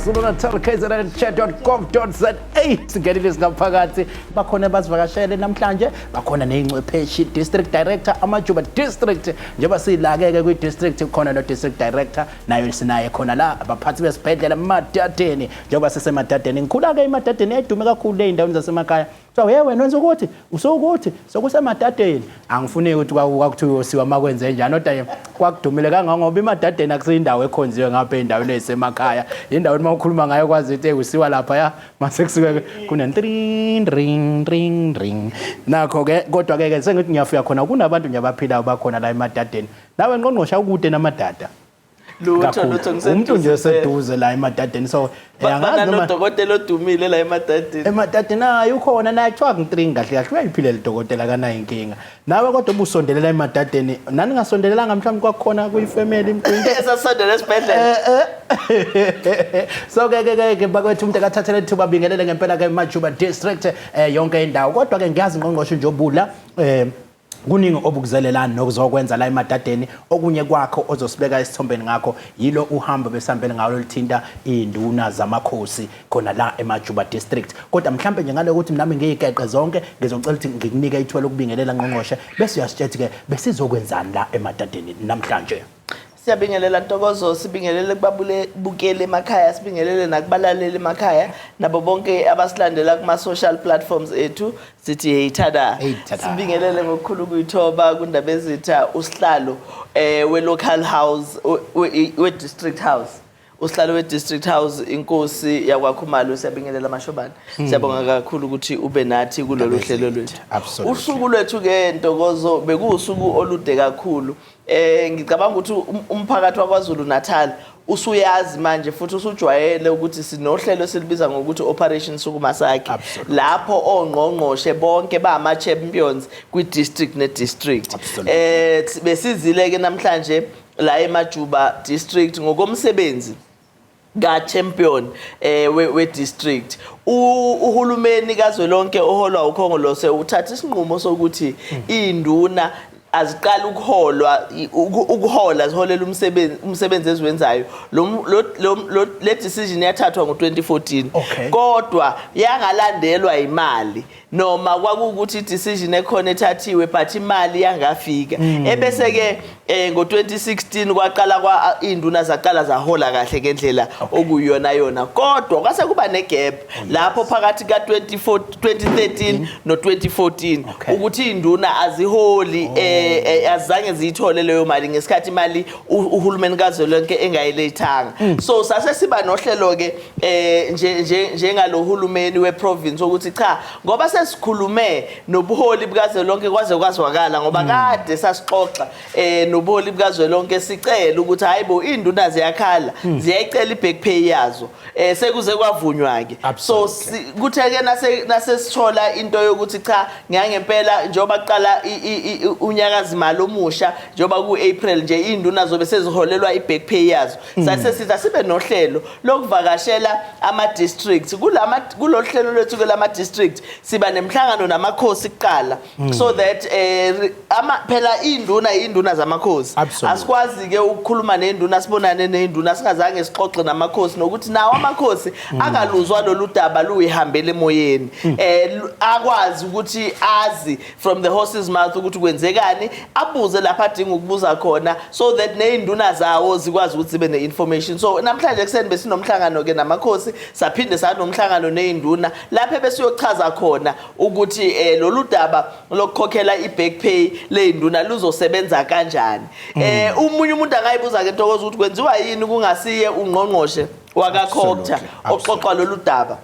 KwaZulu-Natali Chat.gov.za singenile singaphakathi bakhona bazivakashele namhlanje bakhona nezingcwepheshi district director eMajuba district njengoba silake kwi district khona no district director nayo sinaye khona la abaphathi besibhedlela eMadadeni njengoba siseMadadeni ngikhula ke eMadadeni edume kakhulu le indawo zasemakhaya so wena wenza ukuthi usokuthi sokuseMadadeni angifuni ukuthi kwakuthiwa usiwa makwenze njani kodwa kwakudumile kangangoba eMadadeni akusiyindawo ekhonziwe ngapha endaweni esemakhaya indawo mawukhuluma ngayo kwazi ukuthi usiwa lapha ya mase kusuke kune ring ring ring ring nakho ke kodwa ke sengithi ngiyafika khona kunabantu nje abaphila bakhona la eMadadeni nawe ngqongqosha ukude namadada lutho umuntu nje seduze la eMadadeni so angazi noma udokotela odumile la eMadadeni naye ukhona naye kuthiwa ngitring kahle kahle uyayiphilela udokotela kanayo inkinga nawe kodwa ubusondelela eMadadeni nani ngasondelelanga mhlawumbe kwakhona kuyifamily imqinto esasondela esibhedlela so ke bakwethu umuntu akathathele ithuba bingelele ngempela ke eMajuba district yonke indawo kodwa ke ngiyazi ngqongqoshe nje obula kuningi obukuzelelana nokuzokwenza la eMadadeni okunye kwakho ozosibeka isithombeni ngakho yilo uhamba besambele ngalo lithinta induna zamakhosi khona la eMajuba district kodwa mhlambe nje ngale ukuthi nami ngiyiqeqe zonke ngizocela ukuthi ngikunike ithuba lokubingelela ngqongqoshe bese uyasitshethi ke besizokwenzani la eMadadeni namhlanje. Siyabingelela Ntokozo sibingelele kubabukele emakhaya sibingelele nakubalaleli emakhaya nabo bonke abasilandela kuma social platforms ethu sithi hey tada sibingelele ngokukhulu kuyithoba kundaba ezitha usihlalo we local house we district house usihlalo we district house inkosi yakwaKhumalo siyabingelela amashobana siyabonga kakhulu ukuthi ube nathi kulolu hlelo lwethu usuku lwethu ke Ntokozo bekusuku olude kakhulu ngicabanga ukuthi umphakathi wakwaZulu-Natali usuyazi manje futhi usujwayele ukuthi sinohlelo silibiza ngokuthi Operation Sukumasakhe lapho ongqongqoshe bonke bama champions kwi district ne district besizile ke namhlanje la eMajuba district ngokomsebenzi ga champion we district uhulumeni kazwelonke oholwa ukhongolose uthatha isinqumo sokuthi induna aziqala ukuhola ziholela umsebenzi eziwenzayo le decision yathathwa ngo2014 kodwa yangalandelwa imali noma kwakukuthi decision ekhona ethathiwe but imali yangafika ebese ke ngo2016 kwaqala induna zaqala zahola kahle ngendlela okuyona yona kodwa kwase kuba negap lapho phakathi ka2013 no2014 ukuthi induna aziholi azange ziyithole leyo mali ngesikhathi imali uhulumeni kazwelonke engayilethanga so sase siba nohlelo ke njengalo hulumeni weprovince ukuthi cha ngoba sesikhulume nobuholi bukazwelonke kwaze kwazwakala ngoba kade sasixoxa nobuholi bukazwelonke sicela ukuthi hayibo induna ziyakhala ziyayicela iback pay yazo sekuze kwavunywa ke so kutheke nasesithola into yokuthi cha ngiyangempela njengoba kuqala unyakazi imali omusha njengoba ku-April nje induna zobe seziholelwa iback pay yazo sasesitha sibe nohlelo lokuvakashela ama-district kulohlelo lwethu ke lama-district siba nemhlangano namakhosi kuqala so that phela induna zamakhosi asikwazi ke ukukhuluma nenduna sibonane nenduna singazange sixoxe namakhosi nokuthi nawo amakhosi angaluzwa lolu daba luyihambele emoyeni akwazi ukuthi azi from the horse's mouth ukuthi kwenzekani abuze lapha adinga ukubuza khona so that neinduna zawo zikwazi ukuthi zibe neinformation so namhlanje kuseni besinomhlangano ke namakhosi saphinde sanomhlangano neinduna lapha bese uyochaza khona ukuthi lolu daba lokukhokhela iback pay leinduna luzosebenza kanjani umunye umuntu angayibuza ke Ntokozo ukuthi kwenziwa yini kungasiye ungqongqoshe wakaKhokta oxoxa lolu daba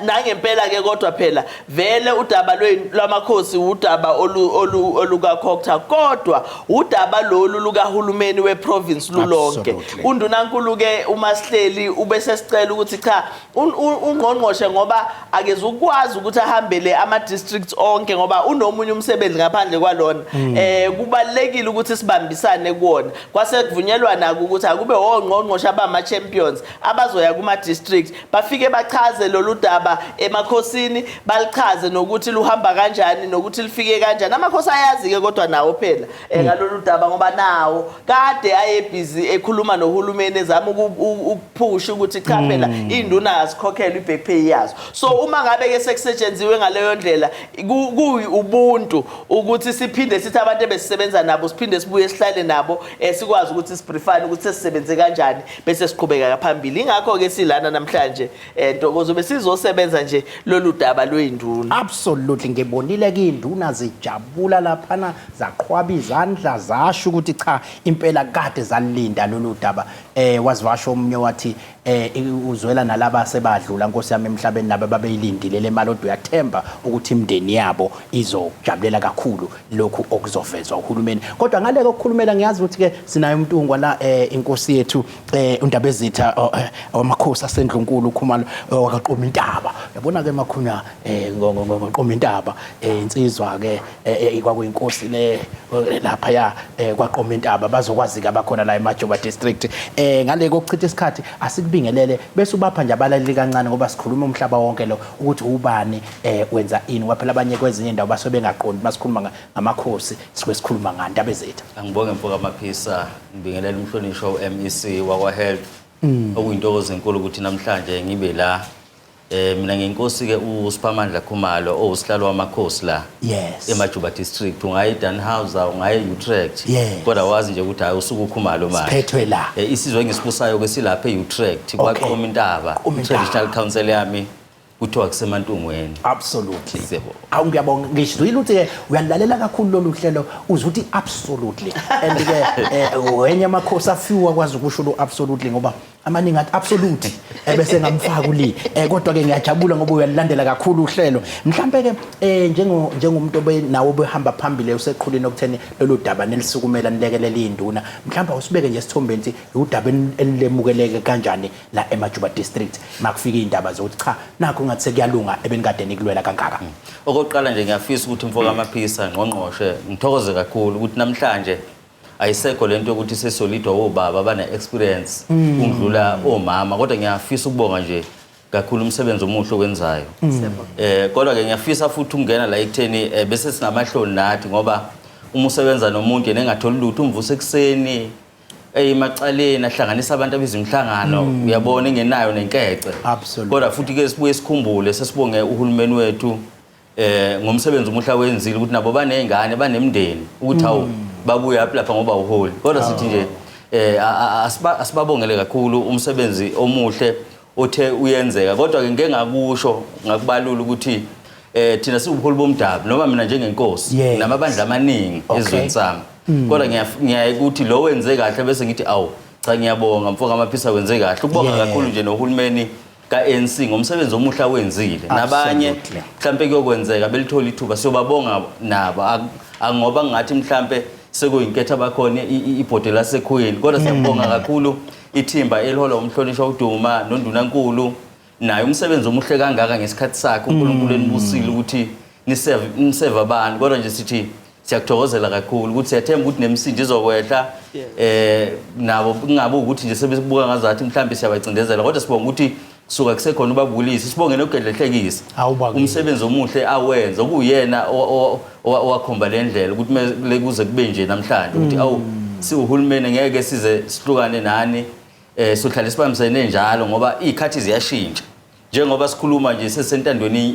nangempela ke kodwa phela vele udaba lwamakhosi udaba olukaKhokta kodwa udaba lolu lukahulumeni weprovince lulonke undunankulu ke uMasihleli ubese sicela ukuthi cha ungqongqoshe ngoba akeze ukwazi ukuthi ahambele ama districts onke ngoba unomunye umsebenzi ngaphandle kwalona kubalekile ukuthi sibambisane kuona kwase kuvunyelwa nako ukuthi akube ongqongqoshe abama champions abazoya kuma district bafike bachaza bachaze lolu daba emakhosini, balichaze nokuthi luhamba kanjani nokuthi lifike kanjani. Amakhosi ayazi ke kodwa nawo phela ngalolu daba ngoba nawo kade ayebhizi ekhuluma nohulumeni ezama ukuphusha ukuthi cha phela induna azikhokhela iback pay yazo. So uma ngabe ke sekusetshenziswe ngaleyo ndlela kuyi ubuntu ukuthi siphinde sithi abantu ebesisebenza nabo siphinde sibuye sihlale nabo sikwazi ukuthi sibrifane ukuthi sesisebenze kanjani bese siqhubeka phambili. Ingakho ke silana namhlanje Ntokozo besizosebenza nje lolu daba lwenduna. Absolutely ngebonile ke induna zijabula laphana zaqhwaba izandla zasho ukuthi cha impela kade zalilinda lolu daba. Wazivasho omnye wathi uzwela nalaba sebadlula Nkosi yami emhlabeni nabo babeyilindile le mali odwa uyathemba ukuthi imndeni yabo izojabulela kakhulu lokhu okuzovezwa uhulumeni. Kodwa ngale kokukhulumela ngiyazi ukuthi ke sinayo umntungwa la inkosi yethu uNdabezitha amakhosi asendlunkulu ukhumalo wakaqoma intaba. Yabona ke makhunya ngoqoma intaba insizwa ke kwakuyinkosi le lapha ya kwaqoma intaba bazokwazi ke abakhona la eMajuba district. Ngale kokuchitha isikhathi asikubingelele bese ubapha nje abalaleli kancane ngoba sikhuluma umhlaba wonke lo ukuthi ubani wenza ini ngoba phela abanye kwezinye indawo basobe bengaqondi masikhuluma ngamakhosi sikhuluma ngaNdabezitha. Angibonge mfoka amaphisa ngibingelela umhlonishwa uMEC wakwaHealth okuyintokozo enkulu ukuthi namhlanje ngibe la. Mina nginkosi ke uSiphamandla Khumalo owusihlalo wamakhosi la eMajuba district ungayi Danhouse ungayi Utrecht kodwa wazi nje ukuthi hayi usuku uKhumalo manje siphethwe la isizwe engisibusayo ke silapha eUtrecht kwaqoma intaba traditional council yami kuthiwa kuseMantungweni. Absolutely. Ngiyabonga ngishizwile ukuthi uyalalela kakhulu lolu hlelo uzuthi absolutely and ke wenye amakhosi afiwa kwazi ukusho lo absolutely ngoba amaningi athi absolute bese ngamfaka uli kodwa ke ngiyajabula ngoba uyalilandela kakhulu uhlelo. Mhlambe ke njengomuntu obenawo behamba phambili useqhulini okutheni lolu daba nelisukumela nilekelela induna mhlamba usibeke nje isithombeni udaba elilemukeleke kanjani la eMajuba district makufika indaba zokuthi cha nakho ngathi sekuyalunga ebenikade nikulwela kankaka. Okokuqala nje ngiyafisa ukuthi mfoka amaphisa ngqongqoshe ngithokoze kakhulu ukuthi namhlanje ayisekho lento yokuthi sesolidwa obaba abane experience undlula omama kodwa ngiyafisa ukubonga nje kakhulu umsebenzi omuhle okwenzayo. Kodwa ke ngiyafisa futhi ukungena la ekutheni bese sinamahloni nathi ngoba uma usebenza nomuntu engatholi lutho umvusa ekseni emacaleni ahlanganisa abantu abezimhlangano uyabona engenayo nenkece. Kodwa futhi ke sibuye sikhumbule sesibonge uhulumeni wethu ngomsebenzi omuhle wenzile ukuthi nabo banezingane banemndeni ukuthi hawo babuye lapha ngoba uholi. Kodwa sithi nje asibabongele kakhulu umsebenzi omuhle othe uyenzeka. Kodwa ke ngeke ngakusho ngakubalula ukuthi thina siwubuholi bomdabu noma mina njengenkosi namabandla amaningi ezweni sami. Kodwa ngiyaye ukuthi lo wenze kahle bese ngithi awu cha ngiyabonga mfoka amaphisa wenze kahle. Ukubonga kakhulu nje nohulumeni kaNC ngomsebenzi omuhle wenzile nabanye mhlambe kuyokwenzeka belithola ithuba siyobabonga nabo ngoba ngathi mhlambe sekuyinketha bakhona ibhodi laseKhweni kodwa siyabonga kakhulu ithimba elihola umhlonishwa uDuma noNdunankulu naye umsebenzi omuhle kangaka ngesikhathi sakhe uNkulunkulu enibusile ukuthi niseve abantu kodwa nje sithi siyakuthokozela kakhulu ukuthi siyathemba ukuthi nemsindi izokwehla nabo kungabe ukuthi nje sebebuka ngazathi mhlambe siyabacindezela kodwa sibonga ukuthi kusuka kusekhona ubabulisi sibonge nogedlehlekisa umsebenzi omuhle awenza okuyena owakhomba le ndlela ukuthi lekuze kube nje namhlanje ukuthi awu siwuhulumeni ngeke size sihlukane nani sohlala sibambisene njalo ngoba izikhathi ziyashintsha njengoba sikhuluma nje sesentandweni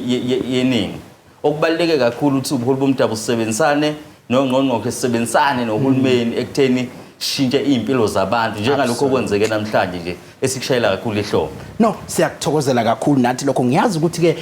yeningi. Okubaluleke kakhulu ukuthi ubuholi bomdabu sisebenzisane noNgqongqoshe sisebenzisane nohulumeni ekutheni shintshe impilo zabantu njengalokho okwenzeke namhlanje nje esikushayela kakhulu ihlobo. No siyakuthokozela kakhulu nathi lokho ngiyazi ukuthi ke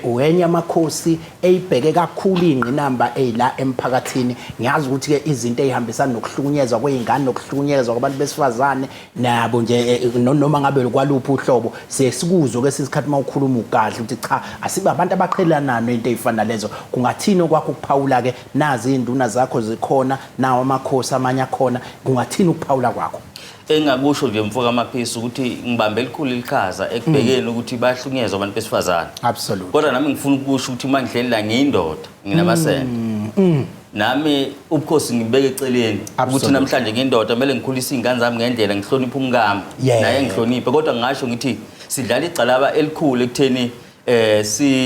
uyenye amakhosi eyibheke kakhulu ingqinamba la emphakathini. Ngiyazi ukuthi ke izinto ezihambisana nokuhlukunyezwa kweingane nokuhlukunyezwa kwabantu besifazane nabo nje noma ngabe kwaluphi uhlobo siyesikuzwe ke sisikhathi mawukhuluma ugadla ukuthi cha asibe abantu abaqhelanana into ezifana lezo kungathini okwakho ukuphawula ke nazi induna zakho zikhona nawo amakhosi amanye akhona kungathini ukuphawula kwakho. Engakusho nje mfoka amaphisa ukuthi ngibambe elikhulu iqhaza ekubhekeni ukuthi bahlukunyezwa abantu besifazane. Absolutely. Kodwa nami ngifuna ukusho ukuthi mangidlela la ngiyindoda nginamasende. Nami ubukhosi ngibeke eceleni ukuthi namhlanje ngindoda kumele ngikhulise izingane zami ngendlela ngihloniphe umkami naye ngihloniphe kodwa ngisho ngithi sidlala igcalaba elikhulu ekutheni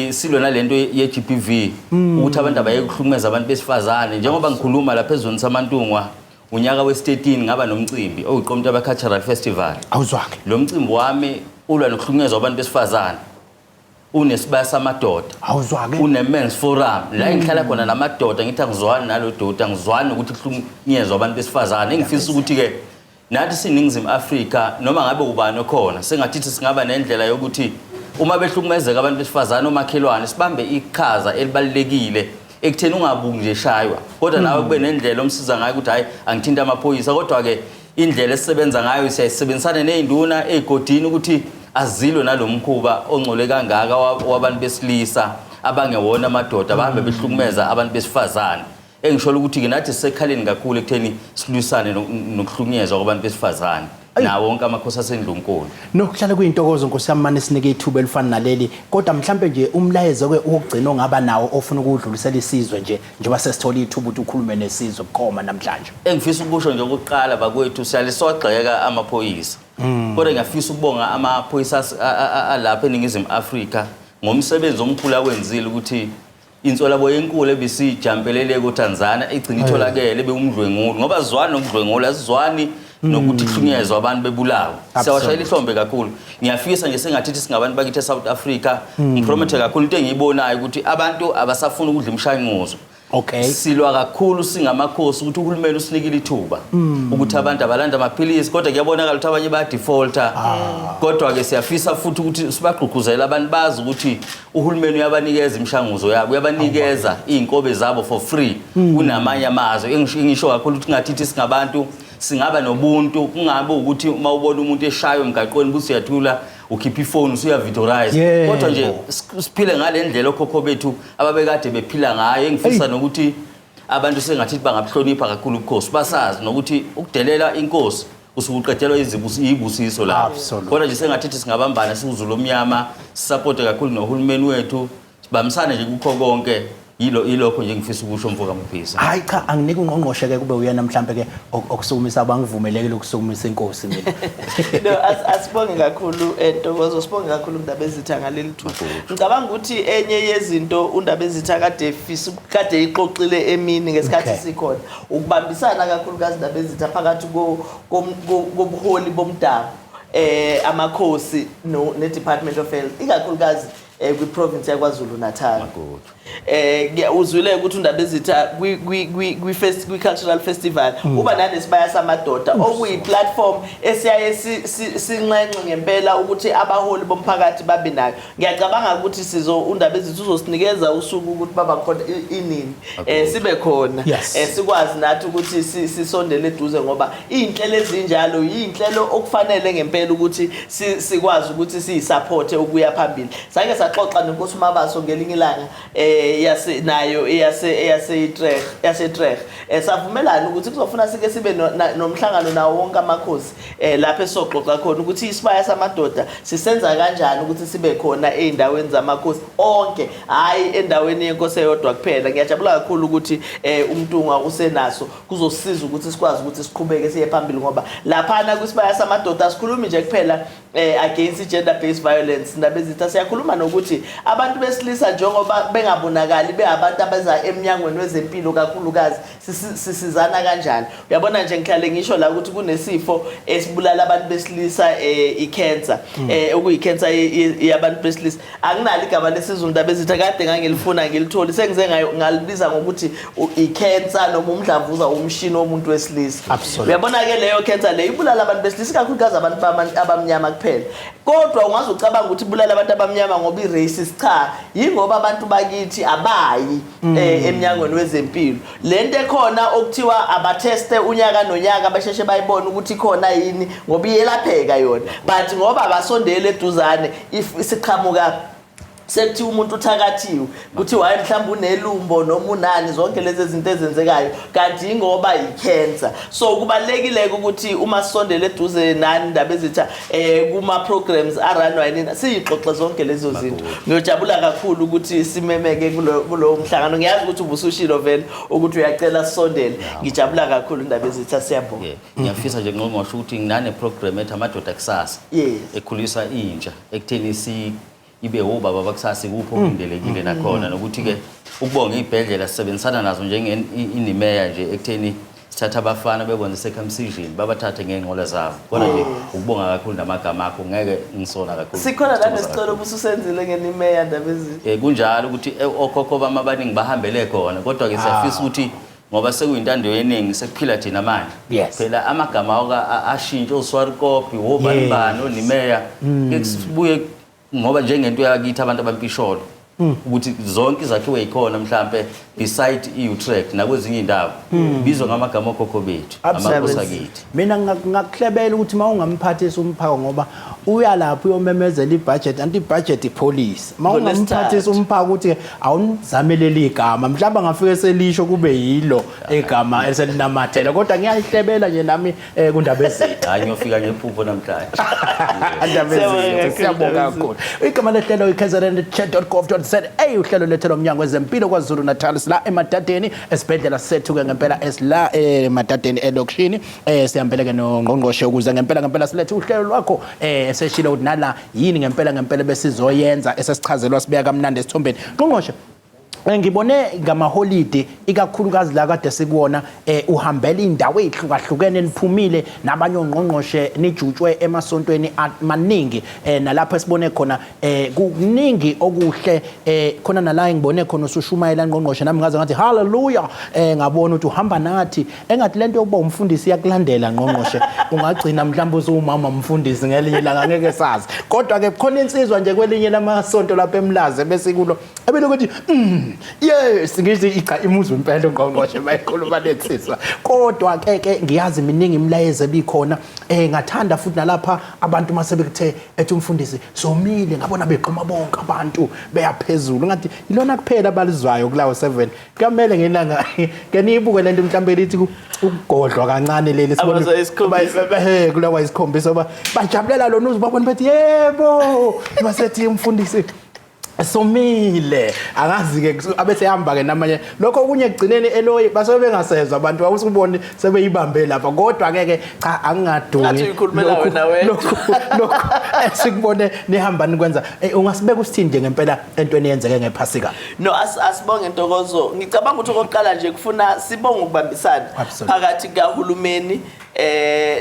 silona lento ye-GBV ukuthi abantu abayekuhlukumeza abantu besifazane njengoba ngikhuluma lapha ezweni samantungwa unyaka we-13 ngaba nomcimbi oyiqomta cultural festival awuzwake lo mcimbi wami ulwa nokuhlukunyezwa abantu besifazane unesibaya samadoda awuzwake une-men's forum la ngihlala khona namadoda ngithi angizwani nalo doda angizwani ukuthi kuhlukunyezwa abantu besifazane engifisa ukuthi-ke nathi siningizimu Afrika noma ngabe ubani okhona sengathithi singaba nendlela yokuthi uma behlukumezeka abantu besifazane omakhelwane sibambe iqhaza elibalekile ekutheni ungabuki nje shaywa kodwa nawe kube nendlela omsiza ngayo ukuthi hayi angithinta amaphoyisa kodwa ke indlela esisebenza ngayo siyayisebenzisana nezinduna ezigodini ukuthi azilwe nalomkhuba ongcole kangaka wabantu besilisa abangewona amadoda bahambe behlukumeza abantu besifazane engisho ukuthi ke nathi sisekhaleni kakhulu ekutheni silwisane nokuhlukunyezwa kwabantu besifazane nawo wonke amakhosi asendlunkulu nokuhlala kuyintokozo Nkosi yami manje sinike ithuba elifana naleli kodwa mhlambe nje umlayezo ke ukugcina ongaba nawo ofuna ukudlulisela isizwe nje njengoba sesithola ithuba ukuthi ukhulume nesizwe bukhoma namhlanje engifisa ukusho nje ukuqala bakwethu siyalisogxeka amaphoyisa kodwa ngiyafisa ukubonga amaphoyisa alapha eningizimu Afrika ngomsebenzi omkhulu awenzile ukuthi insolabo yenkulu ebisijampelele kuTanzania igcina itholakele beumdlwengulo ngoba zwani nokudlwengula azizwani nokuthi hlukunyezwa abantu bebulawa siyawashayela ihlombe kakhulu ngiyafisa nje sengathithi singabantu bakithi eSouth Africa ngipromote kakhulu into engiyibonayo ukuthi abantu abasafuna ukudla imshanguzo okay silwa kakhulu singamakhosi ukuthi uhulumeni usinikile ithuba ukuthi abantu abalanda amaphilisi kodwa kuyabonakala ukuthi abanye ba defaulter kodwa ke siyafisa futhi ukuthi sibagqugquzela abantu bazi ukuthi uhulumeni uyabanikeza imshanguzo yabo uyabanikeza izinkobe zabo for free kunamanye amazwe engisho kakhulu ukuthi ngathithi singabantu singaba nobuntu kungabe ukuthi uma ubona umuntu eshayo emgaqweni buthi uyathula ukhipha ifone usuyavitorize kodwa nje siphile ngale ndlela okhokho bethu ababekade bephila ngayo engifisa nokuthi abantu sengathithi bangabuhlonipha kakhulu ubukhosi basazi nokuthi ukudelela inkosi usukuqedelwa izibusiso la kodwa nje sengathithi singabambana siwuzulu omnyama support kakhulu nohulumeni wethu sibamisane nje kukho konke ilokho nje ngifisa ukusho mfoka Mphisa hayi cha anginike uNgqongqoshe ke kube uyena mhlambe ke okusukumisa abangivumelekile ukusukumisa inkosi mina no asibonge kakhulu Ntokozo sibonge kakhulu indaba ezitha ngaleli thuba ngicabanga ukuthi enye yezinto undaba ezitha kade ixoxile emini ngesikhathi sikhona ukubambisana kakhulu kazi indaba ezitha phakathi kobuholi bomdabu amakhosi ne Department of Health ikakhulukazi kwi-province yaKwaZulu-Natali uzwile ukuthi undaba ezitha kwi-cultural festival uba nanesibaya samadoda okuyi-platform esiyaye sinxenxe ngempela ukuthi abaholi bomphakathi babe nayo ngiyacabanga ukuthi undaba ezitha uzosinikeza usuku ukuthi baba khona inini sibe khona sikwazi nathi ukuthi sisondele eduze ngoba iy'nhlelo ezinjalo yiy'nhlelo okufanele ngempela ukuthi sikwazi ukuthi siyisupport ukuya phambili sake saxoxa noNkosi Mabaso ngelinye ilanga nayo yaseTrek savumelana ukuthi kuzofuna sike sibe nomhlangano nawo wonke amakhosi lapha esoxoxa khona ukuthi isibaya samadoda sisenza kanjani ukuthi sibe khona eindaweni zamakhosi onke hayi endaweni yenkosi eyodwa kuphela ngiyajabula kakhulu ukuthi umntungwa usenaso kuzosiza ukuthi sikwazi ukuthi siqhubeke siye phambili ngoba laphana kwisibaya samadoda asikhulumi nje kuphela against gender based violence indaba ezitha siyakhuluma nokuthi abantu besilisa njengoba bengabonakali beabantu abeza eMnyangweni wezeMpilo kakhulukazi sisizana kanjani uyabona nje ngihlale ngisho la ukuthi kunesifo esibulala abantu besilisa i-cancer okuyi-cancer yabantu besilisa anginalo igama lesizulu indaba ezitha kade ngangilifuna ngilitholi sengize ngalibiza ngokuthi i-cancer noma umdlavuza umshini womuntu wesilisa uyabona ke leyo cancer leyo ibulala abantu besilisa kakhulukazi abantu abamnyama kuphela kodwa ungazucabanga ukuthi ibulala abantu abamnyama ngoba i-racist cha yingoba abantu bakithi abayi eMnyangweni wezeMpilo lento ekhona okuthiwa abatheste unyaka nonyaka basheshe bayibona ukuthi khona yini ngoba iyelapheka yona but ngoba abasondele eduzane isiqhamuka sekuthi umuntu uthakathiwe kuthi waye mhlawumbe unelumbo noma unani zonke lezi zinto ezenzekayo kanti ingoba icancer. So kubalekile ukuthi uma sisondele eduze nani indaba ezitha kuma programs aranwa yini siyixoxe zonke lezo zinto. Ngiyojabula kakhulu ukuthi simemeke kulo mhlangano. Ngiyazi ukuthi ubusushilo vele ukuthi uyacela sisondele. Ngijabula kakhulu indaba ezitha siyabonga. Ngiyafisa nje ngqongqoshe ukuthi nginane program ethi amadoda kusasa ekhulisa intsha ekutheni ibe obaba bakusasa kupho okundelekile nakhona nokuthi ke ukubonga izibhedlela sisebenzisana nazo njengenimeya nje ekutheni sithatha abafana bekwenza circumcision babathathe ngengqola zabo kodwa nje ukubonga kakhulu namagama akho ngeke ngisona kakhulu sikhona la nesicelo bususenzile ngenimeya ndaba ezitha kunjalo ukuthi okhokho bama abaningi bahambele khona kodwa ke siyafisa ukuthi ngoba sekuyintando yeningi sekuphila thina manje phela amagama ashintshe oswarikopi obanibani onimeya ke sibuye ngoba njengento yakithi abantu abampisholo ukuthi zonke izakhiwe ikhona mhlambe beside i-Utrecht nakwezinye indawo bizwa ngamagama okhokho bethu amakhosi akithi. Mina ngakuhlebela ukuthi mawungamphathisa umphako ngoba uya lapho uyomemezela ibudget anti ibudget ipolice mawungamphathisa umphako ukuthi awunizameleli igama mhlawumbe ngafike selisho kube yilo egama eselinamathela kodwa ngiyahlebela nje nami kundaba ezitha hayi ngiyofika ngephupho namhlanje andaba ezitha siyabonga kakhulu igama lehlelo i-KZNHealthChatDotGov.za uhlelo lethu loMnyango wezeMpilo KwaZulu-Natali la eMadadeni esibhedlela sethu ke ngempela esila eMadadeni elokishini sihambele ke noNgqongqoshe ukuze ngempela silethe uhlelo lwakho eseshilo ukuthi nala yini ngempela besizoyenza esesichazelwa sibeka kamnandi esithombeni Ngqongqoshe ngibone ngamaholide ikakhulukazi la kade sikuwona uhambela indawo ezihlukahlukene niphumile nabanye ongqongqoshe nijutshwe emasontweni amaningi nalapho esibone khona kuningi okuhle khona nala ngibone khona usushumayela ngqongqoshe nami ngaze ngathi haleluya ngabona ukuthi uhamba nathi engathi lento yokuba umfundisi yakulandela ngqongqoshe ungagcina mhlawumbe usumama umfundisi ngelinye ilanga ngeke sazi kodwa ke khona insizwa nje kwelinye lamasonto lapha eMlaze bese kulo ebele ukuthi yes ngithi imuzi impela ngqongqoshe bayikhuluma letsizwa kodwa ke ngiyazi miningi imilayezo ebikhona ngathanda futhi nalapha abantu masebekuthe ethi umfundisi somile ngabona beqhuma bonke abantu beyaphezulu ngathi ilona kuphela balizwayo kulawo 7 kumele ngelanga ngeniyibuke lento mhlambe lithi ukugodlwa kancane leli sibona kulawa isikhombisa bajabulela lona uzibabona bethi yebo basethi umfundisi somile angazi ke abese hamba ke namanye lokho kunye egcineni eloyi basobe bengasezwa abantu awusubone sebeyibambe lapha kodwa ke cha angingadungi lokho esikubone nihamba nikwenza ungasibeka usithini nje ngempela entweni yenzeke ngephasika no asibonge intokozo ngicabanga ukuthi okokuqala nje kufuna sibonge ukubambisana phakathi kahulumeni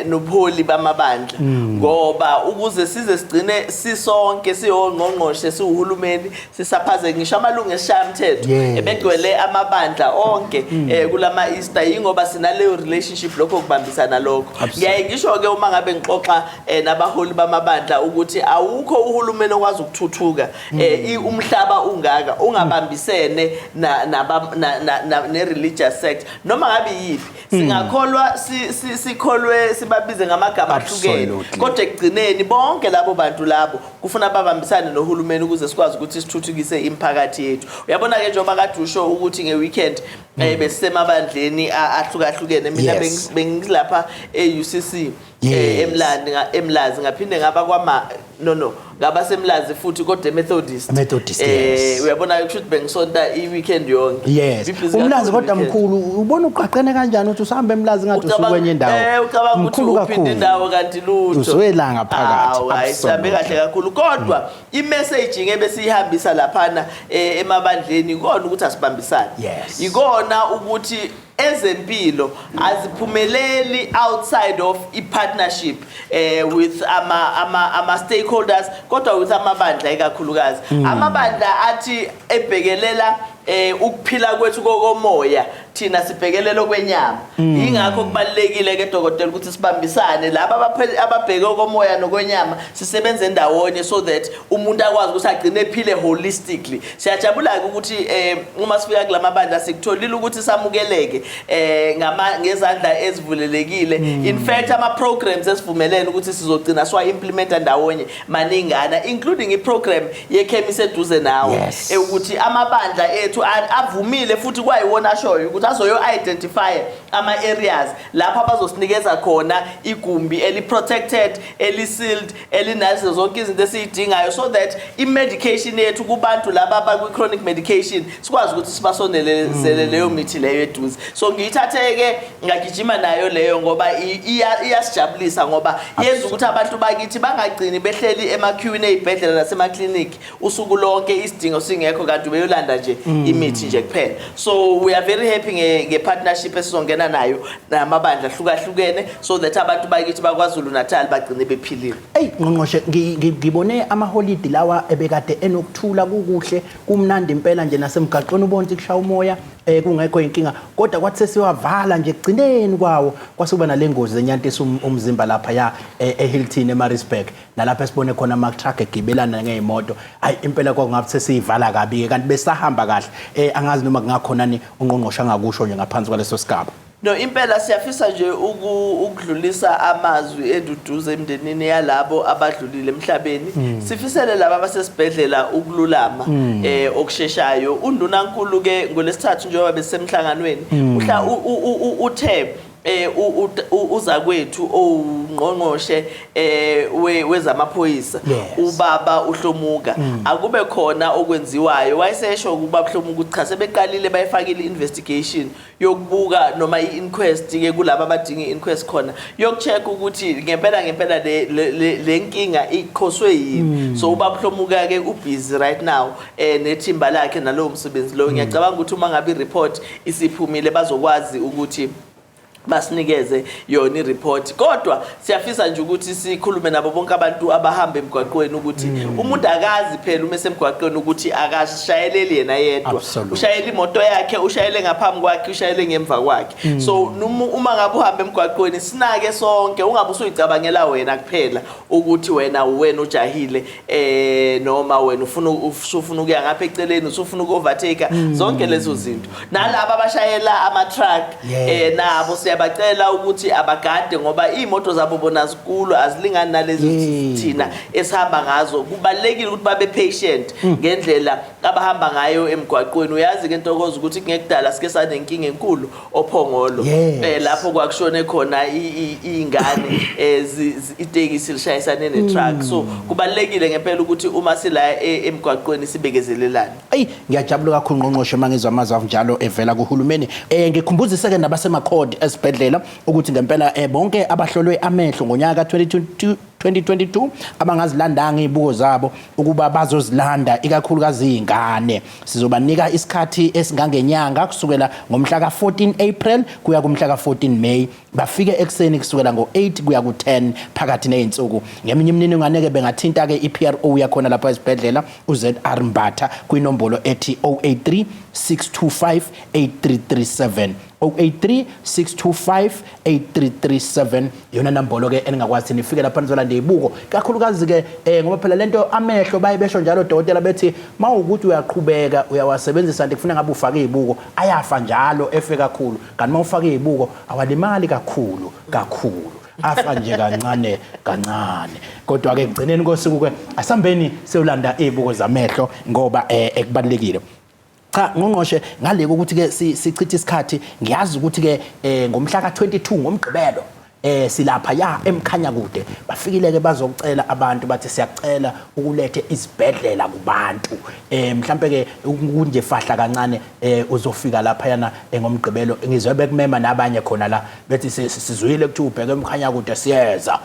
nopholi bamabandla ngoba ukuze size sigcine sisonke siyongqongqoshe siuhulumeni sisaphaze ngisho amalungu esishayamthetho ebegcwele amabandla onke kulama Easter ingoba sinaleyo relationship lokho kubambisana lokho ngiyaye ngisho ke uma ngabe ngixoxa nabaholi bamabandla ukuthi awukho uhulumeni okwazi ukuthuthuka umhlaba ungaka ungabambisene ne religious sect noma ngabe yipi singakholwa sikholwe sibabize ngamagama ahlukene kodwa ekugcineni bonke labo bantu labo kufuna babambisane nohulumeni ukuze sikwazi ukuthi sithuthukise imphakathi yethu uyabona ke njengoba kade usho ukuthi ngeweekend besemabandleni ahlukahlukene mina bengilapha eUCC eMlazi ngaphinde ngaba kwama ngaba semlazi futhi kodwa Methodist uyabona ukuthi bengisonta iweekend yonke yes umlazi kodwa mkhulu ubona uqaqene kanjani ukuthi usambe emlazi ngathi usukwenye indawo ucabanga ukuthi uphinde indawo kanti lutho uzwelanga phakathi ayisabe kahle kakhulu kodwa imessage ebesiyihambisa laphana emabandleni ikona ukuthi asibambisane ikona ukuthi ezempilo aziphumeleli outside of i-partnership with ama stakeholders kodwa with amabandla ikakhulukazi amabandla athi ebhekelela ukuphila kwethu kokomoya thina sibhekelelo kwenyama ingakho kubalekile ke dokotela ukuthi sibambisane laba ababheke komoya nokwenyama sisebenze ndawonye so that umuntu akwazi ukuthi agcine ephile holistically. Siyajabula ukuthi uma sifika kulamabandla sikutholile ukuthi samukeleke ngezandla ezivulelekile. In fact ama programs esivumelene ukuthi sizogcina siwa implementa ndawonye maningana including iprogram yekhemisi eduze nawo ukuthi amabandla ethu avumile futhi kwayiwona ashoyo ukuthi azoyo identify ama areas lapha bazosinikeza khona igumbi eli-protected, eli-sealed, elinazo zonke izinto esiyidingayo so that i-medication yethu kubantu laba abakwi-chronic medication sikwazi ukuthi sibasondelezele leyo mithi leyo eduze. So ngiyithatheke ngagijima nayo leyo ngoba iyasijabulisa ngoba yenza ukuthi abantu bakithi bangagcini behleli ema-queuini ey'bhedlela nasemakliniki usuku lonke isidingo singekho kanti beyolanda nje imithi nje kuphela. So we are very happy nge-partnership esizongena nayo namabandla ahlukahlukene so that abantu bakithi bakwaZulu-Natali bagcine bephilile. Ngqongqoshe ngibone amaholidi lawa ebekade enokuthula kukuhle kumnandi impela nje nasemgaqweni ubonke kushaya umoya kungekho inkinga kodwa kwathi sesiwavala nje egcineni kwawo kwasuba nalengozi zenyantisa umzimba lapha ya eHilton eMaritzburg nalapha sibone khona ama truck egibelana ngeemoto. Impela kwakungathi sesiyivala kabi kanti besahamba kahle angazi noma kungakhona ni uNgqongqoshe angakusho nje ngaphansi kwaleso sigaba. No impela siyafisa nje ukudlulisa amazwi eduduze emndenini yalabo abadlulile emhlabeni. Sifisele laba abasesibhedlela ukululama okusheshayo. UNdunankulu ke ngolesithathu njengoba besemhlanganweni uthe uzakwethu uNgqongqoshe wezeMpilo ubaba uHlomuka akube khona okwenziwayo wayesesho ukuba uHlomuka ukuthi cha sebeqalile bayifakile investigation yokubuka noma iinquest ke kulabo abadinga iinquest khona yokucheck ukuthi ngempela le nkinga ikhoswe yini. So ubaba uHlomuka ke ubusy right now nethimba lakhe nalowo msebenzi lo. Ngiyacabanga ukuthi uma ngabe ireport isiphumile bazokwazi ukuthi basinikeze yona ireport kodwa siyafisa nje ukuthi sikhulume nabo bonke abantu abahamba emgwaqweni ukuthi umuntu akazi phela uma esemgwaqweni ukuthi akashayeleli yena yedwa ushayela imoto yakhe ushayele ngaphambi kwakhe ushayele ngemva kwakhe. So uma ngabe uhamba emgwaqweni sinake sonke ungabe usuyicabangela wena kuphela ukuthi wena ujahile noma wena ufuna ukuya ngapha eceleni usufuna uku-overtake zonke lezo zinto nalabo abashayela ama truck nabo bacela ukuthi abagade ngoba imoto zabo bona zikulu azilingani nalezo thina esihamba ngazo. Kubalekile ukuthi babe patient ngendlela abahamba ngayo emgwaqweni. Uyazi ke intokozo ukuthi kungekudala sike sanenkinga enkulu ophongolo lapho kwakushone khona ingane itekisi lishayisane netruck. So kubalekile ngempela ukuthi uma sila emgwaqweni sibekezelelane. Ngiyajabula kakhulu Ngqongqoshe mangizwa amazwi njalo evela kuhulumeni. Ngikhumbuzise ke nabasemakhodi esibhedlela ukuthi ngempela bonke abahlolwe amehlo ngonyaka ka-2022 abangazilandanga izibuko zabo ukuba bazozilanda ikakhulukazi izingane sizobanika isikhathi esingangenyanga kusukela ngomhla ka-14 April kuya kumhla ka-14 May bafike ekseni kusukela ngo-8 kuya ku-10 phakathi nezinsuku. Ngeminye imininingwane ke bengathinta ke iPRO yakhona lapha esibhedlela uZR Mbatha kwinombolo ethi 083 625 8337 083 625 8337 yona nambolo ke eningakwazi nifike lapha nizolanda izibuko kakhulukazi ke ngoba phela lento amehlo bayibesho njalo dokotela bethi mawukuthi uyaqhubeka uyawasebenzisa nje kufuna ngabe ufake izibuko ayafa njalo efe kakhulu kanti mawufake izibuko awalimali kakhulu afa nje kancane kodwa ke egcineni kosuku ke asambeni seyolanda izibuko zamehlo ngoba ekubalekile. Cha Ngqongqoshe ngaleko ukuthi ke sichithe isikhathi ngiyazi ukuthi ke ngomhla ka-22 ngomgqibelo silapha ya emkhanya kude bafikile ke bazokucela abantu bathi siyacela ukulethe isibhedlela kubantu mhlambe ke kunje fahla kancane uzofika lapha yana ngomgqibelo ngizwe bekumema nabanye khona la bethi sizwile ukuthi ubheke emkhanya kude siyeza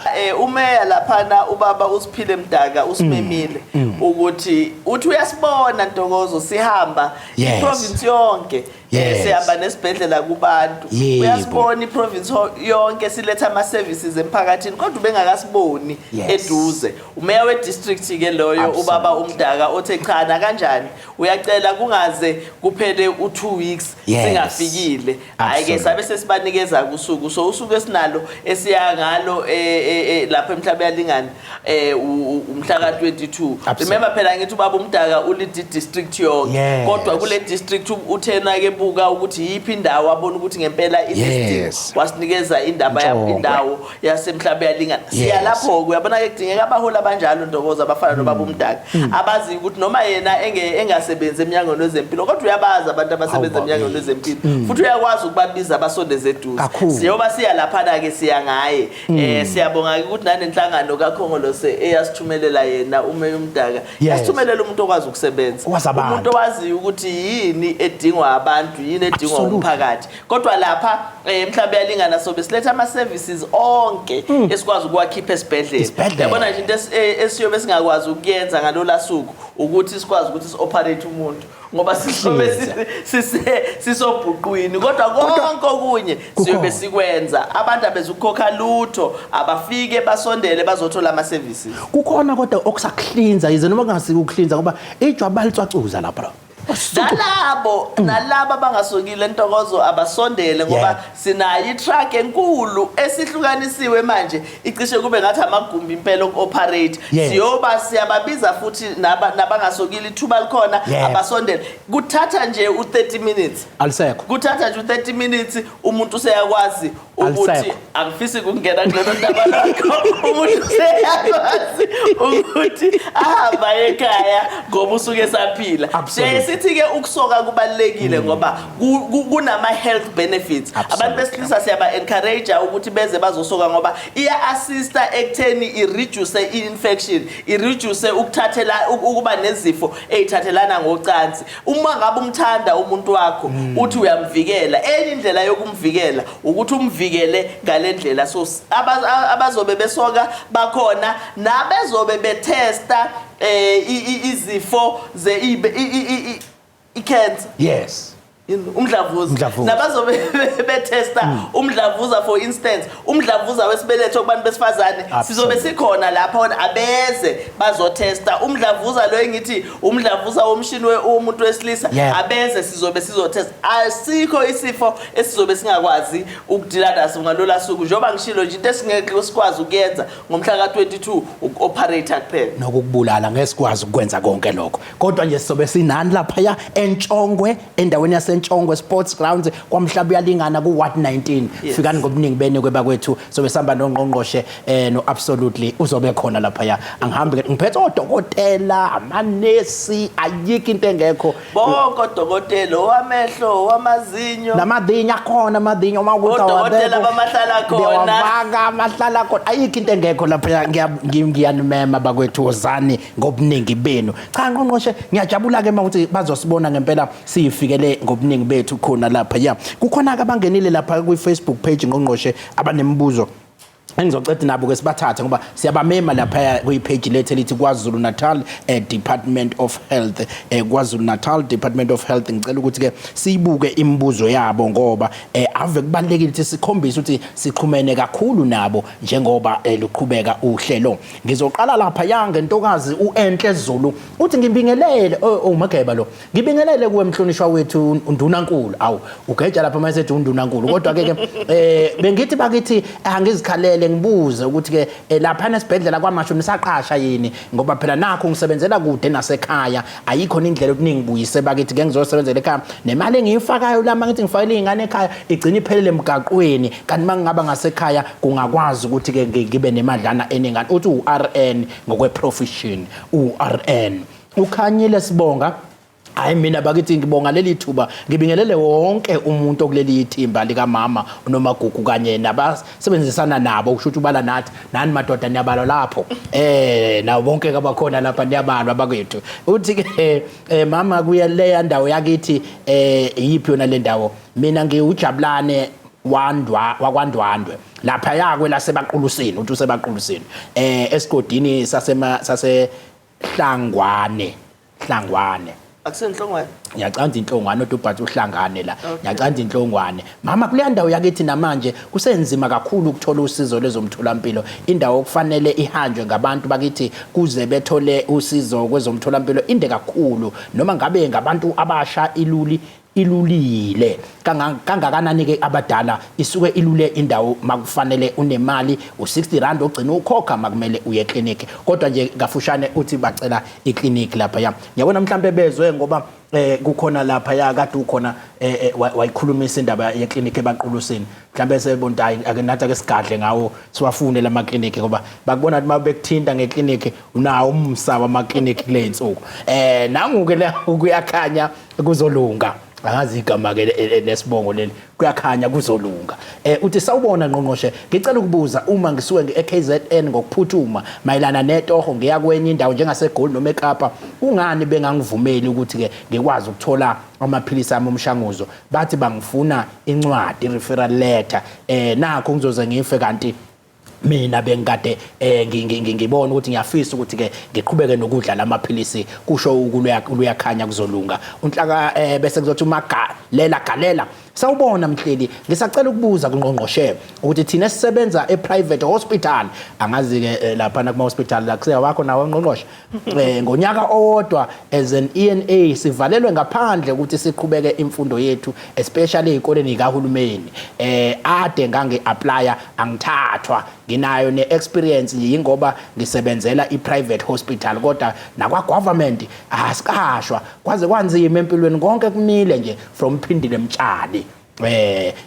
umeya lapha ubaba usiphile Mdaka usimemile ukuthi uthi uyasibona Ntokozo sihamba iprovince yonke sihamba nesibhedlela kubantu uyasibona iprovince yonke siletha ama services emphakathini kodwa bengakasiboni eduze umeya we district ke loyo ubaba uMdaka othe cha na kanjani uyacela kungaze kuphele u2 weeks singafikile hayi ke sabe sesibanikeza kusuku so usuku esinalo esiya ngalo lapha eMhlabeyalingana umhla ka22 remember phela ngithi ubaba uMdaka ulid district yonke kodwa kule district uthena ke buka ukuthi yipi indawo abona ukuthi ngempela i-district wasinikeza indawo yaseMhlabeyalingana siya lapho uyabona ke kudingeka abaholi abanjalo ndokoza abafana nobaba uMdaka abazi ukuthi noma yena engasebenzi eMnyangweni wezeMpilo kodwa uyabaza abantu abasebenza eMnyangweni wezeMpilo futhi uyakwazi ukubabiza abasondeze eduze siyoba siya lapha ke siya ngaye siyabonga ukuthi nanenhlangano kaKhongolose eyasithumelela yena uMeya uMdaka yasithumelela umuntu okwazi ukusebenza umuntu owazi ukuthi yini edingwa abantu yini edingwa umphakathi kodwa lapha eMhlabeyalingana sobe siletha ama services onke esikwazi ukwakhipha esibhedlela yabona nje into esiyobe singakwazi ukuyenza ngalola suku ukuthi sikwazi ukuthi si-operate umuntu ngoba sisobe sisobhuqwini kodwa konke okunye siyobe sikwenza abantu abezukhokha lutho abafike basondele bazothola ama services kukhona kodwa okusakhlinza yize noma kungasiki ukuhlinza ngoba ijwabu balicwacuza lapha nalabo bangasokile Ntokozo abasondele ngoba sinayo i-truck enkulu esihlukanisiwe manje icishe kube ngathi amagumbi impela operate siyoba siyababiza futhi nabangasokile ithuba likhona abasondele kuthatha nje u30 minutes alisekho kuthatha nje u30 minutes umuntu useyakwazi ukuthi angifisi ukungena kulelo ndaba lakho umuntu useyakwazi ukuthi ahamba ekhaya ngoba usuke saphila sithi ke ukusoka kubalekile ngoba kunama health benefits abantu besilisa siyaba encourage ukuthi beze bazosoka ngoba iya assista ekutheni i-reduce i-infection i-reduce ukuthathela ukuba nezifo ezithathelana ngocansi uma ngabe umthanda umuntu wakho uthi uyamvikela enye indlela yokumvikela ukuthi umvikele ngalendlela so abazobe besoka bakhona nabezobe betesta izifo i-cancer umdlavuza nabazobe betesta umdlavuza for instance umdlavuza wesibeletho kubantu besifazane sizobe sikhona lapha abeze bazotesta umdlavuza lo engithi umdlavuza womshini womuntu wesilisa abeze sizobe sizotesta asikho isifo esizobe singakwazi ukudila naso ngalola suku njoba ngishilo nje into esingeke sikwazi ukuyenza ngomhla ka22 ukoperate kuphela nokubulala ngesikwazi ukwenza konke lokho kodwa nje sizobe sinani lapha eNtshongwe endaweni Ntshongwe Sports Grounds kwaMhlabeyalingana ku Ward 19 fikani ngobuningi bene kweba kwethu sobe sihamba noNgqongqoshe no absolutely uzobe khona lapha angihambe ngiphethe odokotela amanesi ayikho into engekho bonke odokotela owamehlo owamazinyo namadhinya khona amadhinya uma ukuthi odokotela bamahlala khona baka amahlala khona ayikho into engekho lapha ngiyanimema bakwethu ozani ngobuningi benu cha Ngqongqoshe ngiyajabula ke mawuthi bazosibona ngempela siyifikele ngobuningi bethu khona lapha kukhona ke abangenile lapha ku Facebook page Ngqongqoshe abanemibuzo engizoceda nabo ke sibathathe ngoba siyabamema lapha ku page lethe lithi KwaZulu-Natal Department of Health KwaZulu-Natal Department of Health ngicela ukuthi ke siyibuke imibuzo yabo ngoba ave kubalekile ukuthi sikhombise ukuthi siqhumene kakhulu nabo njengoba luqhubeka uhlelo ngizoqala lapha ngentokazi uEnhle Zulu uthi ngibingelele uMageba lo ngibingelele kuwe mhlonishwa wethu uNdunankulu awu ugeja lapha mayesethi uNdunankulu kodwa ke bengithi bakithi angizikhalele ngibuze ukuthi ke lapha nesibhedlela kwaMasho nisaqhasha yini ngoba phela nakho ngisebenzela kude nasekhaya ayikho indlela yokuthi ngibuyise bakithi ke ngizosebenzela ekhaya nemali engiyifakayo lama ngithi ngifakele izingane ekhaya igcina iphelele emgaqweni kanti mangingaba ngasekhaya kungakwazi ukuthi ke ngibe nemadlana eningana uthi uRN ngokwe profession uRN ukhanyile Sibonga hayi mina bakithi ngibonga leli thuba ngibingelele wonke umuntu okuleli ithimba lika mama uNomagugu kanye nabasebenzisana nabo ukusho ubala nathi nani madoda niyabalo lapho nawo bonke abakhona lapha niyabalwa abakwethu uthi ke mama kuyeleya ndawo yakithi yipi yona le ndawo mina ngiyujabulane wakwaNdwandwe lapha yakwe lasebaqulusini uthi usebaqulusini esigodini sase Hlangwane akusenhlongwane ngiyacanda inhlongwane but uhlangane la ngiyacanda inhlongwane mama kule ndawo yakithi namanje kusenzima kakhulu ukuthola usizo lwezomtholampilo indawo okufanele ihanjwe ngabantu bakithi kuze bethole usizo kwezomtholampilo inde kakhulu noma ngabe ngabantu abasha ilulile kangakanani ke abadala isuke ilule indawo makufanele unemali u60 rand ogcina ukhokha makumele uye clinic kodwa nje kafushane uthi bacela iclinic lapha ya ngiyabona mhlambe bezwe ngoba kukhona lapha ya kade ukhona wayikhulumisa indaba yeclinic ebanqulusini mhlambe sebonta akenathi ke sigadle ngawo siwafune lama clinic ngoba bakubona ukuthi mabekuthinta ngeclinic unawo umsaba ama clinic kule insuku nangu-ke la kuyakhanya kuzolunga angazi igama ke lesibongo leli kuyakhanya kuzolunga uthi sawubona ngqongqoshe ngicela ukubuza uma ngisuke eKZN ngokuphuthuma mayelana netoho ngiya kwenye indawo njengaseGoli noma eKapa ungani bengangivumeli ukuthi ke ngikwazi ukuthola amaphilisi ami omshanguzo bathi bangifuna incwadi referral letter nakho ngizoze ngife kanti mina bengikade ngibona ukuthi ngiyafisa ukuthi ke ngiqhubeke nokudla lamaphilisi kusho ukuluyakhanya kuzolunga unhlaka bese kuzothi galela sawubona mhleli ngisacela ukubuza kuNgqongqoshe ukuthi thina sisebenza eprivate hospital angazi ke lapha kuma hospital la kuseya wakho nawo Ngqongqoshe ngonyaka owodwa as an ENA sivalelwe ngaphandle ukuthi siqhubeke imfundo yethu especially ezikoleni zikahulumeni ade ngange applya angithathwa nginayo neexperience yingoba ngisebenzela iprivate hospital kodwa nakwa government asikashwa kwaze kwanzima empilweni konke kumile nje from Phindile Mtshali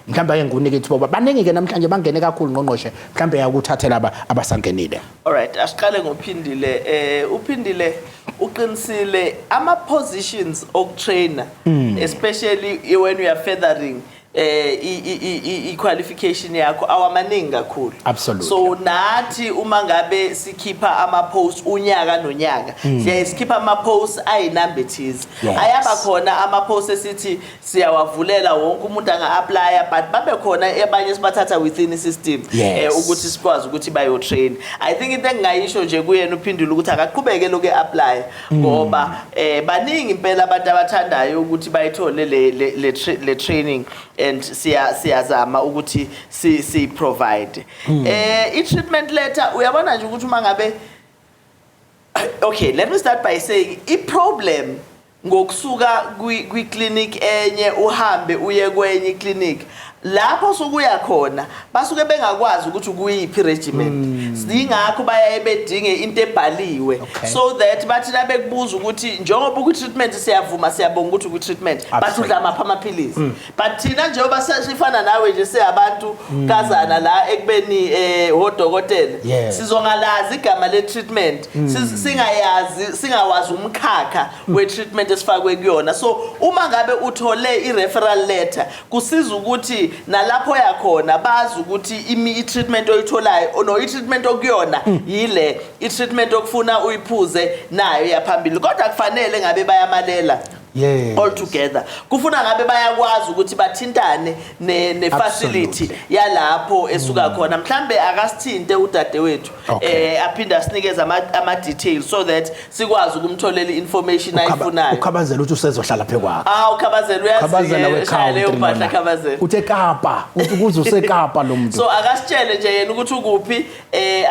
mhlamba ke ngunike ithuba baningi ke namhlanje bangene kakhulu Ngqongqoshe mhlambe yakuthathela abasangenile alright asiqale ngophindile uphindile uqinisile ama positions okutrainer especially when you are feathering i-qualification yakho awamaningi kakhulu absolutely so nathi uma ngabe sikhipha ama post unyaka nonyaka siyayiskipha ama post ayinamba ethize ayaba khona ama post esithi siyawavulela wonke umuntu anga-applya but babe khona abanye sibathatha within the system ukuthi sikwazi ukuthi bayo train I think into engayisho nje kuyena uphindule ukuthi akaqhubeke loke apply ngoba baningi impela abantu abathandayo ukuthi bayithole le training and siyazama ukuthi si provide I treatment letter uyabona nje ukuthi uma ngabe okay let me start by saying I problem ngokusuka kwi clinic enye uhambe uye kwenye clinic lapho sokuya khona basuke bengakwazi ukuthi kuyiphi regiment singakho bayaye bedinge into ebhaliwe so that bathi la bekubuza ukuthi njengoba ku treatment siyavuma siyabonga ukuthi ku treatment bathi udla mapha amaphilisi but thina njengoba sifana nawe nje siyabantu kazana la ekubeni odokotela sizongalazi igama le treatment singawazi umkhakha we treatment esifakwe kuyona so uma ngabe uthole I referral letter kusiza ukuthi nalapho yakhona bazi ukuthi i-treatment oyitholayo no i-treatment okuyona yile i-treatment okufuna uyiphuze nayo yaphambili kodwa kufanele ngabe bayamalela all together kufuna ngabe bayakwazi ukuthi bathintane ne facility yalapho esuka khona mhlambe akasithinte udadewethu aphinda sinikeze ama details so that sikwazi ukumtholela information ayifunayo ukhabazela ukuthi usezohlala phe kwakhe ukhabazela uyazike leyo mpahla khabazela uthe Kapa uthi kuze useKapa lo muntu so akasitshele nje yena ukuthi ukuphi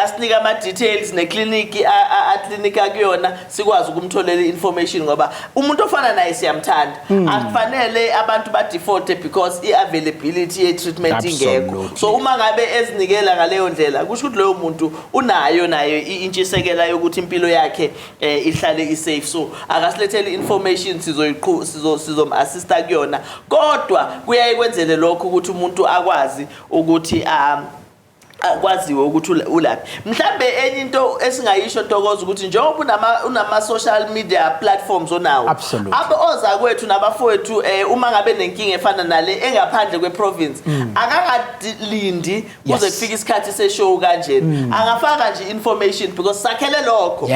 asinika ama details ne clinic a clinic akuyona sikwazi ukumtholela information ngoba umuntu ofana naye siyamthanda akufanele abantu ba default because I-availability ye treatment ingekho so uma ngabe ezinikela ngaleyo ndlela kusho ukuthi leyo muntu unayo intshisekela yokuthi impilo yakhe ihlale isafe so akasilethele information sizomassista kuyona kodwa kuyaye kwenzele lokho ukuthi umuntu akwazi ukuthi kwaziwe ukuthi ulaphi mhlambe enye into esingayisho Ntokozo ukuthi njengoba unama social media platforms onawo oza kwethu nabafowethu uma ngabe nenkinga efana nale engaphandle kweprovince akangalindi kuze kufike isikhathi seshow kanjena angafaka nje information because sakhele lokho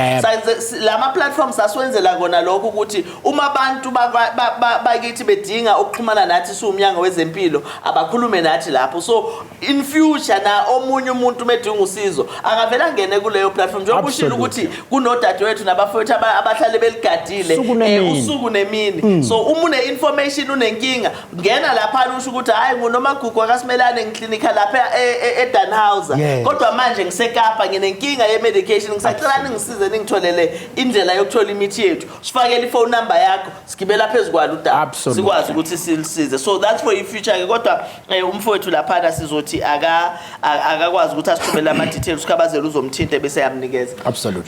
lama platforms aswenzela kona lokho ukuthi uma abantu bakithi bedinga ukuxhumana nathi siuMnyango wezeMpilo abakhulume nathi lapho so in future na omunye umuntu medinga usizo akavela ngene kuleyo platform njengoba ushilo ukuthi kunodadewethu nabafowethu abahlale beligadile usuku nemini so uma une information unenkinga ngena lapha usho ukuthi hayi nguNomagugu kaSimelane ngiclinica lapha eDanhauser kodwa manje ngisekapa nginenkinga ye-medication ngisacela ningisize ningitholele indlela yokuthola imithi yethu sifakele iphone number yakho sigibela phezukwayo udaba sikwazi ukuthi silisize so that's for future kodwa umfowethu lapha sizothi akakwazi ukuthi asithumele ama details ukabazela uzomthinta bese yamnikeza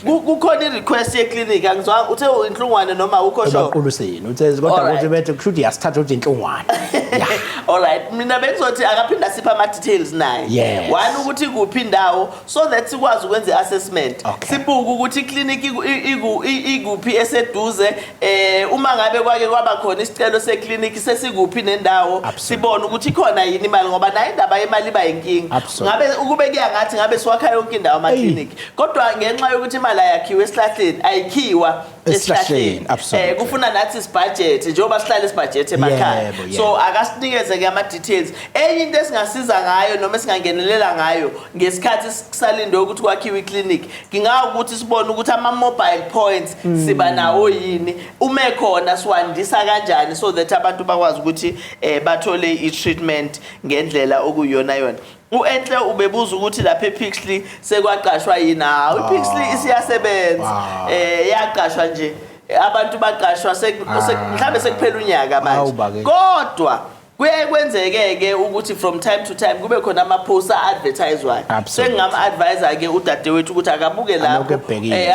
kukhona i-request ye-clinic angizwa uthe inhlungwane noma ukho sho baquluseni uthe kodwa ukuthi bethe kushuthi yasithatha ukuthi inhlungwane alright mina bengizothi akaphinda sipha ama details naye one ukuthi kuphi indawo so that sikwazi ukwenza assessment sibuka ukuthi i-clinic iguphi eseduze uma ngabe kwake kwaba khona isicelo se-clinic sesikuphi nendawo sibone ukuthi khona yini imali ngoba nayo indaba yemali iba inkinga ngabe ukube kuyangathi ngabe siwakha yonke indawo ama-clinic kodwa ngenxa yokuthi imali ayakhiwa esihlahleni ayikhiwa esihlahleni kufuna nathi isibudget njengoba sihlala isibudget emakhaya so akasinikeze ke ama details enye into esingasiza ngayo noma esingangenelela ngayo ngesikhathi kusalinde ukuthi kwakhiwe iclinic ngingawa ukuthi sibone ukuthi ama mobile points siba nawo yini uma khona siwandisa kanjani so that abantu bakwazi ukuthi bathole i-treatment ngendlela okuyona yona uenhle ubebuza ukuthi lapha ePixley sekwaqashwa yini hawo iPixley isiyasebenza yaqashwa nje abantu baqashwa mhlambe sekuphela unyaka manje kodwa kuye kwenzeke ukuthi from time to time kube khona ama poster advertisewayo sengingama advisor ke udadewethu ukuthi akabuke lapho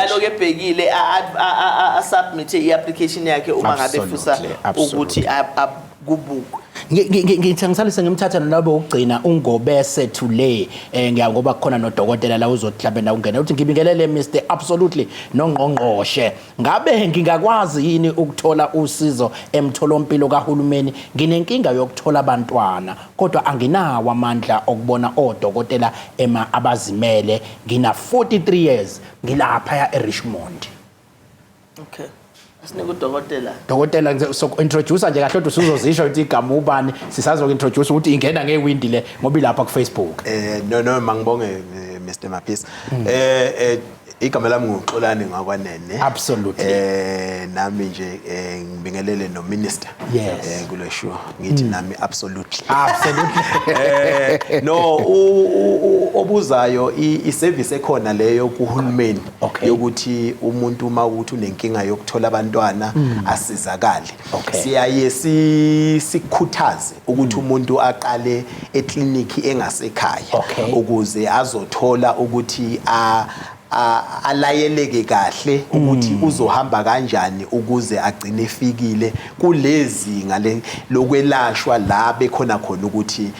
aloke ebhekile a submit i-application yakhe uma ngabe fusa ukuthi kubukwe ngithi ngisalise ngimthatha nalabo ukugcina ungobese thule ngoba khona nodokotela la uzohlabena ungena uthi ngibingelele Mr Absolutely noNgqongqoshe ngabe ngingakwazi yini ukuthola usizo emtholompilo kahulumeni nginenkinga yokuthola abantwana kodwa anginawo amandla okubona odokotela abazimele ngina 43 years ngilapha eRichmond Asinike udokotela. Dokotela so introduce nje kahle usuzozisho ukuthi igama ubani sisazo introduce ukuthi ingena ngewindi le ngoba ilapha ku Facebook. No mangibonge Mr Maphisa. Igama lami nguXolani ngakwaNene. Absolutely. Nami nje ngibingelele no minister kule show ngithi nami absolutely. No obuzayo iservice ekhona leyo kuhulumeni yokuthi umuntu uma ukuthi unenkinga yokuthola abantwana asizakale. Siyaye sikhuthaze ukuthi umuntu aqale eclinic engasekhaya ukuze azothola ukuthi alayeleke kahle ukuthi uzohamba kanjani ukuze agcine efikile kulezi ngale lokwelashwa la bekhona khona ukuthi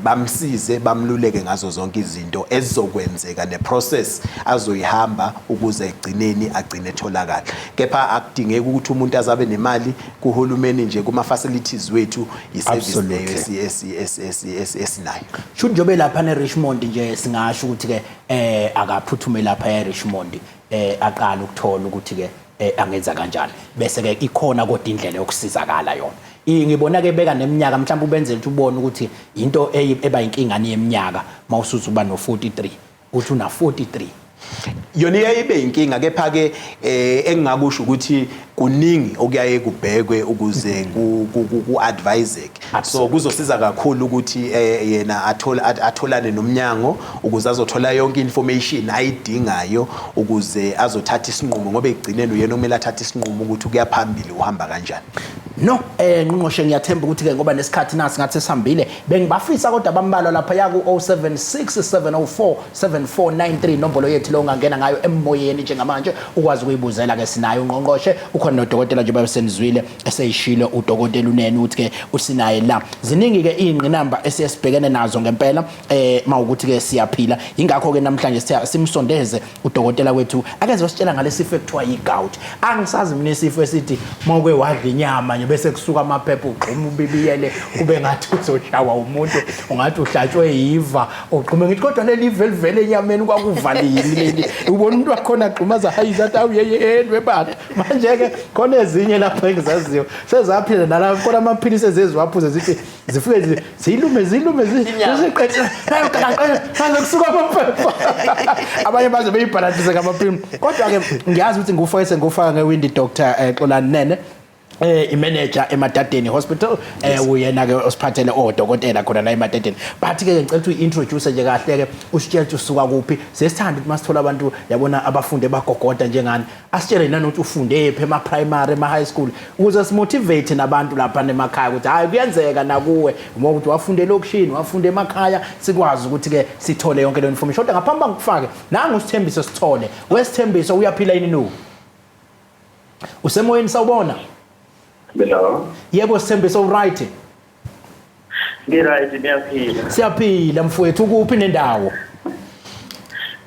bamsize bamluleke ngazo zonke izinto ezizokwenzeka neprocess azoyihamba ukuze egcineni agcine etholakala kepha akudingeki ukuthi umuntu azabe nemali kuhulumeni nje kuma facilities wethu iservice leyo esinayo should njobe lapha neRichmond nje singasho ukuthi ke akaphuthume lapha eRichmond aqala ukuthola ukuthi ke angenza kanjani bese ke ikhona kodwa indlela yokusizakala yona ngibona ke beka neminyaka mhlawumbe ubenzele ukuthi ubone ukuthi into eba inkinga niyeminyaka mawusuza uba no 43 uthi una 43 yona iyayibe inkinga kepha ke engingakusho ukuthi kuningi okuyaye kubhekwe ukuze ku-advise so kuzosiza kakhulu ukuthi yena atholane noMnyango ukuze azothola yonke information ayidingayo ukuze azothatha isinqumo ngoba egcineni uyena okumele athathe isinqumo ukuthi kuyaphambili uhamba kanjani no ngqongqoshe ngiyathemba ukuthi ke ngoba nesikhathi nasi ngathi sihambile bengibafisa kodwa bambalwa lapha yaku 0767047493 nombolo yethu lo ungangena ngayo emoyeni njengamanje ukwazi ukuyibuzela ke sinayo uNgqongqoshe ukhona nodokotela nje basenizwile eseyishilo udokotela uNene uthi ke usinaye la ziningi ke ingqinamba esiyesibhekene nazo ngempela mawukuthi ke siyaphila ingakho ke namhlanje simsondeze udokotela wethu akeze wasitshela ngalesifo ekuthiwa yigout angisazi mina isifo esithi mawuke wadla inyama nje bese kusuka amaphepha ugquma ubibiyele kube ngathi uzoshawa umuntu ungathi uhlatshwe yiva ugqume ngithi kodwa leli ivelivele enyameni kwakuvalile leli ubona umuntu wakhona agqumaza hayi zathi awuyeyendwe bantu manje ke khona ezinye lapha engizaziyo sezaphila nalapho khona amaphilisi ezeziwaphuza zithi zifike zilume ziqedile kusuka amaphepha abanye baze beyibhalantise ngamaphilisi kodwa ke ngiyazi ukuthi ngufaka ngewindi Dkt Xolani Nene i-manager eMadadeni hospital uyena ke osiphathele odokotela khona la eMadadeni but ke ngicela ukuthi introduce nje kahle ke usitshela ukuthi usuka kuphi sesithanda ukuthi masithola abantu yabona abafunde bagogoda njengani asitshele nanokuthi ufunde ephe ema primary ema high school ukuze simotivate nabantu lapha emakhaya ukuthi hayi kuyenzeka nakuwe uma ukuthi wafunde lokishini wafunde emakhaya sikwazi ukuthi ke sithole yonke le information kodwa ngaphambi ngikufake nangu usithembiso sithole wesithembiso uyaphila yini nu usemoyeni sawubona Hello. Yebo Sithembiso right. Ngiright niyaphila. Siyaphila mfowethu ukuphi nendawo?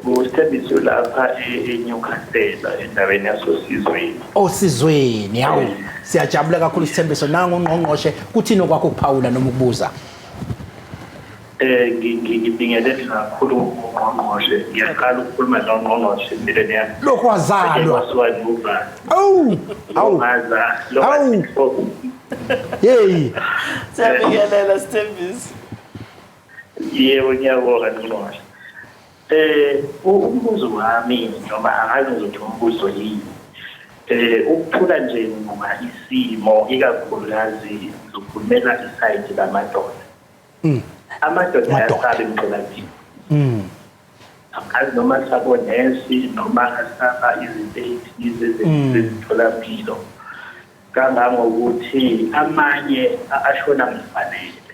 Usithembiso lapha eNewcastle endaweni yasoSizweni. Osizweni yawo. Siyajabula kakhulu Sithembiso nangu uNgqongqoshe kuthini okwakho ukuphawula noma ukubuza? Ngibingelele kakhulu uNgqongqoshe. Ngiyaqala ukukhuluma noNgqongqoshe millennium. Lokho wazalwa. Awu. Hey. Siyabingelela Sithembiso. Yebo ngiyabonga noNgqongqoshe. Umbuzo wami noma angazi ukuthi umbuzo yini. Ukuthula nje ngoba isimo ikakhulukazi zokukhulumela isayidi lamadoda. Amadoda ayasaba emtholampilo. Akazi noma sabonesi noma asaba izinto ezitholampilo. Kangangokuthi amanye ashona ngefanele.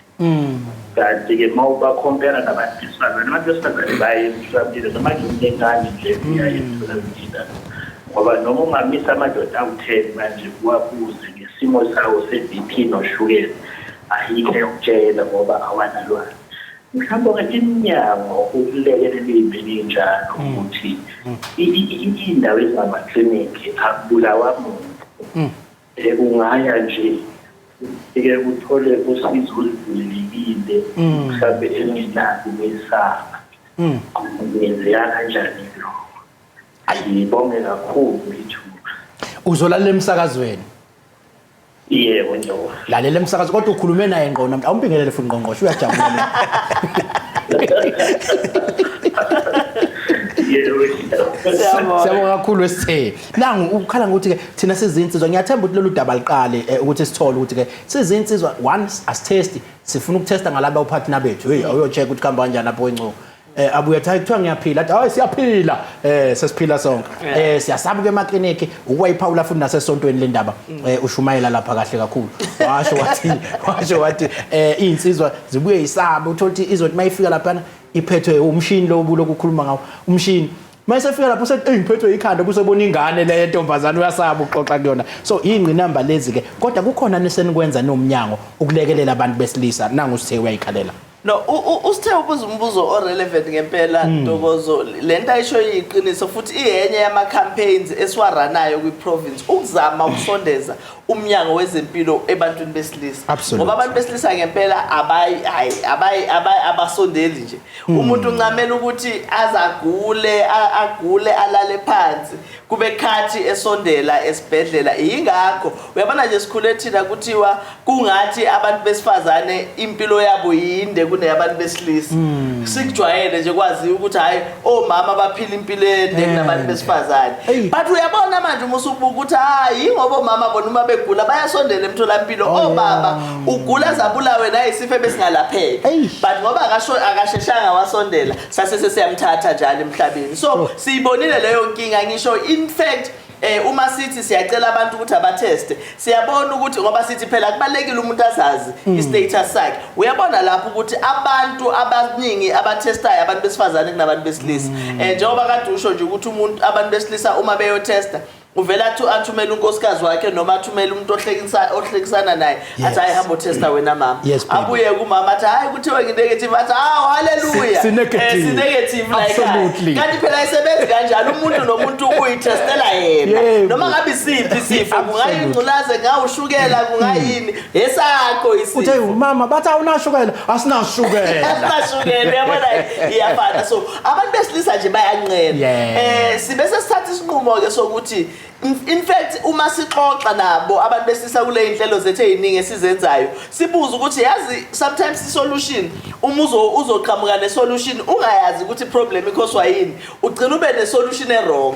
Kanti-ke uma uba-compare nabantu besifazane, abantu besifazane baye emtholampilo noma ngingengane nje uyaye emtholampilo. Ngoba noma ungamisa amadoda awu-10 manje uwabuze ngesimo sawo se-BP noshukela ayikho yokutshela ngoba awanalwazi. Mhlawumbe iMnyango ukulekelela iy'mbili njalo ukuthi iy'ndawo ezingamaklinikhi akubulawa muntu. Ungaya nje ike uthole usizo oluvulelekile mhlawumbe engenako ukwesaba. Ngenzeka kanjani lo? Ayibonge kakhulu ithuba. Uzolalela emsakazweni. Yebo njobo. Lalela emsakazo kodwa ukhulume naye ngqo namhlanje awumbingelele futhi Ngqongqoshe uyajabula. Siyabonga kakhulu wesithe. Nangu ukhala ngokuthi ke thina sizinsizwa ngiyathemba ukuthi lolu daba liqale ukuthi sithole ukuthi ke sizinsizwa once asitest sifuna ukutesta ngalabo partner bethu hey awuyocheck ukuthi khamba kanjani lapho enco abuya thatha kuthiwa ngiyaphila athi hayi siyaphila sesiphila sonke siyasaba ke emakliniki ukuwayiphawula futhi nasesontweni le ndaba ushumayela lapha kahle kakhulu washo wathi insizwa zibuye isaba uthola ukuthi izothi mayifika lapha iphethwe umshini lokukhuluma ngawo umshini mayesefika lapho sethi ngiphethwe ikhanda busebona ingane le ntombazana uyasaba uxoxa kuyona so ingqinamba lezi ke kodwa kukhona nesenikwenza noMnyango ukulekelela abantu besilisa nangu sithe uyayikhalela. No, usithe ubuza umbuzo orelevant ngempela Ntokozo lento ayisho yiqiniso futhi iyenye yama campaigns esiwaranayo kwiprovince ukuzama ukusondeza uMnyango wezeMpilo ebantwini besilisa ngoba abantu besilisa ngempela abasondeli nje umuntu uncamela ukuthi agule alale phansi kube khathi esondela esibhedlela ingakho uyabona nje sikhule thina kuthiwa kungathi abantu besifazane impilo yabo yinde kuneyabantu besilisa sikujwayele nje kwazi ukuthi hayi omama baphila impilo ende kunabantu besifazane but uyabona manje umusubuka ukuthi hayi ngoba omama bona uma begula bayasondela emtholampilo obaba ugula zabulawe naye isifo besingalapheka but ngoba akasheshanga wasondela sase siyamthatha njalo emhlabeni so siyibonile leyo nkinga ngisho in fact uma sithi siyacela abantu ukuthi abatheste siyabona ukuthi ngoba sithi phela kubalekile umuntu azazi istatus sakhe uyabona lapho ukuthi abantu abaningi abathestayo abantu besifazane kunabantu besilisa njengoba kade usho nje ukuthi umuntu abantu besilisa uma beyotesta uvela athumela unkosikazi wakhe noma athumela umuntu ohlekisana naye athi ayihamba testa wena mama abuye kumama athi hayi kuthiwe nginegative athi haleluya negative like kanti phela isebenza kanjalo umuntu nomuntu uyitestela yena noma ngabe isiphi isifo kungayingculaze ngawushukela kungayini esakho isifo uthe umama bathi awunashukela asinashukela yabona iyafana so abantu besilisa nje bayanqena sibe sesithatha isinqumo ke sokuthi In fact uma sixoxa nabo abantu besisa kule inhlelo zethu eziningi esizenzayo sibuza ukuthi yazi sometimes isolution uma uzoqhamuka nesolution ungayazi ukuthi problem ikhoswa yini ugcina ube nesolution errong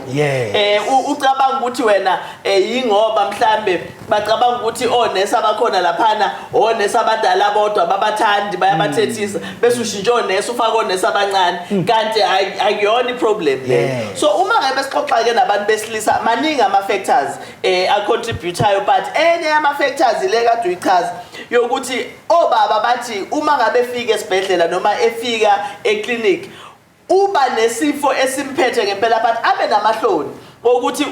ucabanga ukuthi wena yingoba mhlambe bacabanga ukuthi onesi abakhona laphana onesi abadala bodwa babathandi bayabathethisa bese ushintsha onesi ufaka onesi abancane kanti akuyona iproblem so uma ngabe sixoxa ke nabantu besilisa maningi ama factors acontributayo but enye ama factors ile kade uyichaza yokuthi obaba bathi uma ngabe fika esibhedlela noma efika eclinic uba nesifo esimphethe ngempela but abe namahloni ukuthi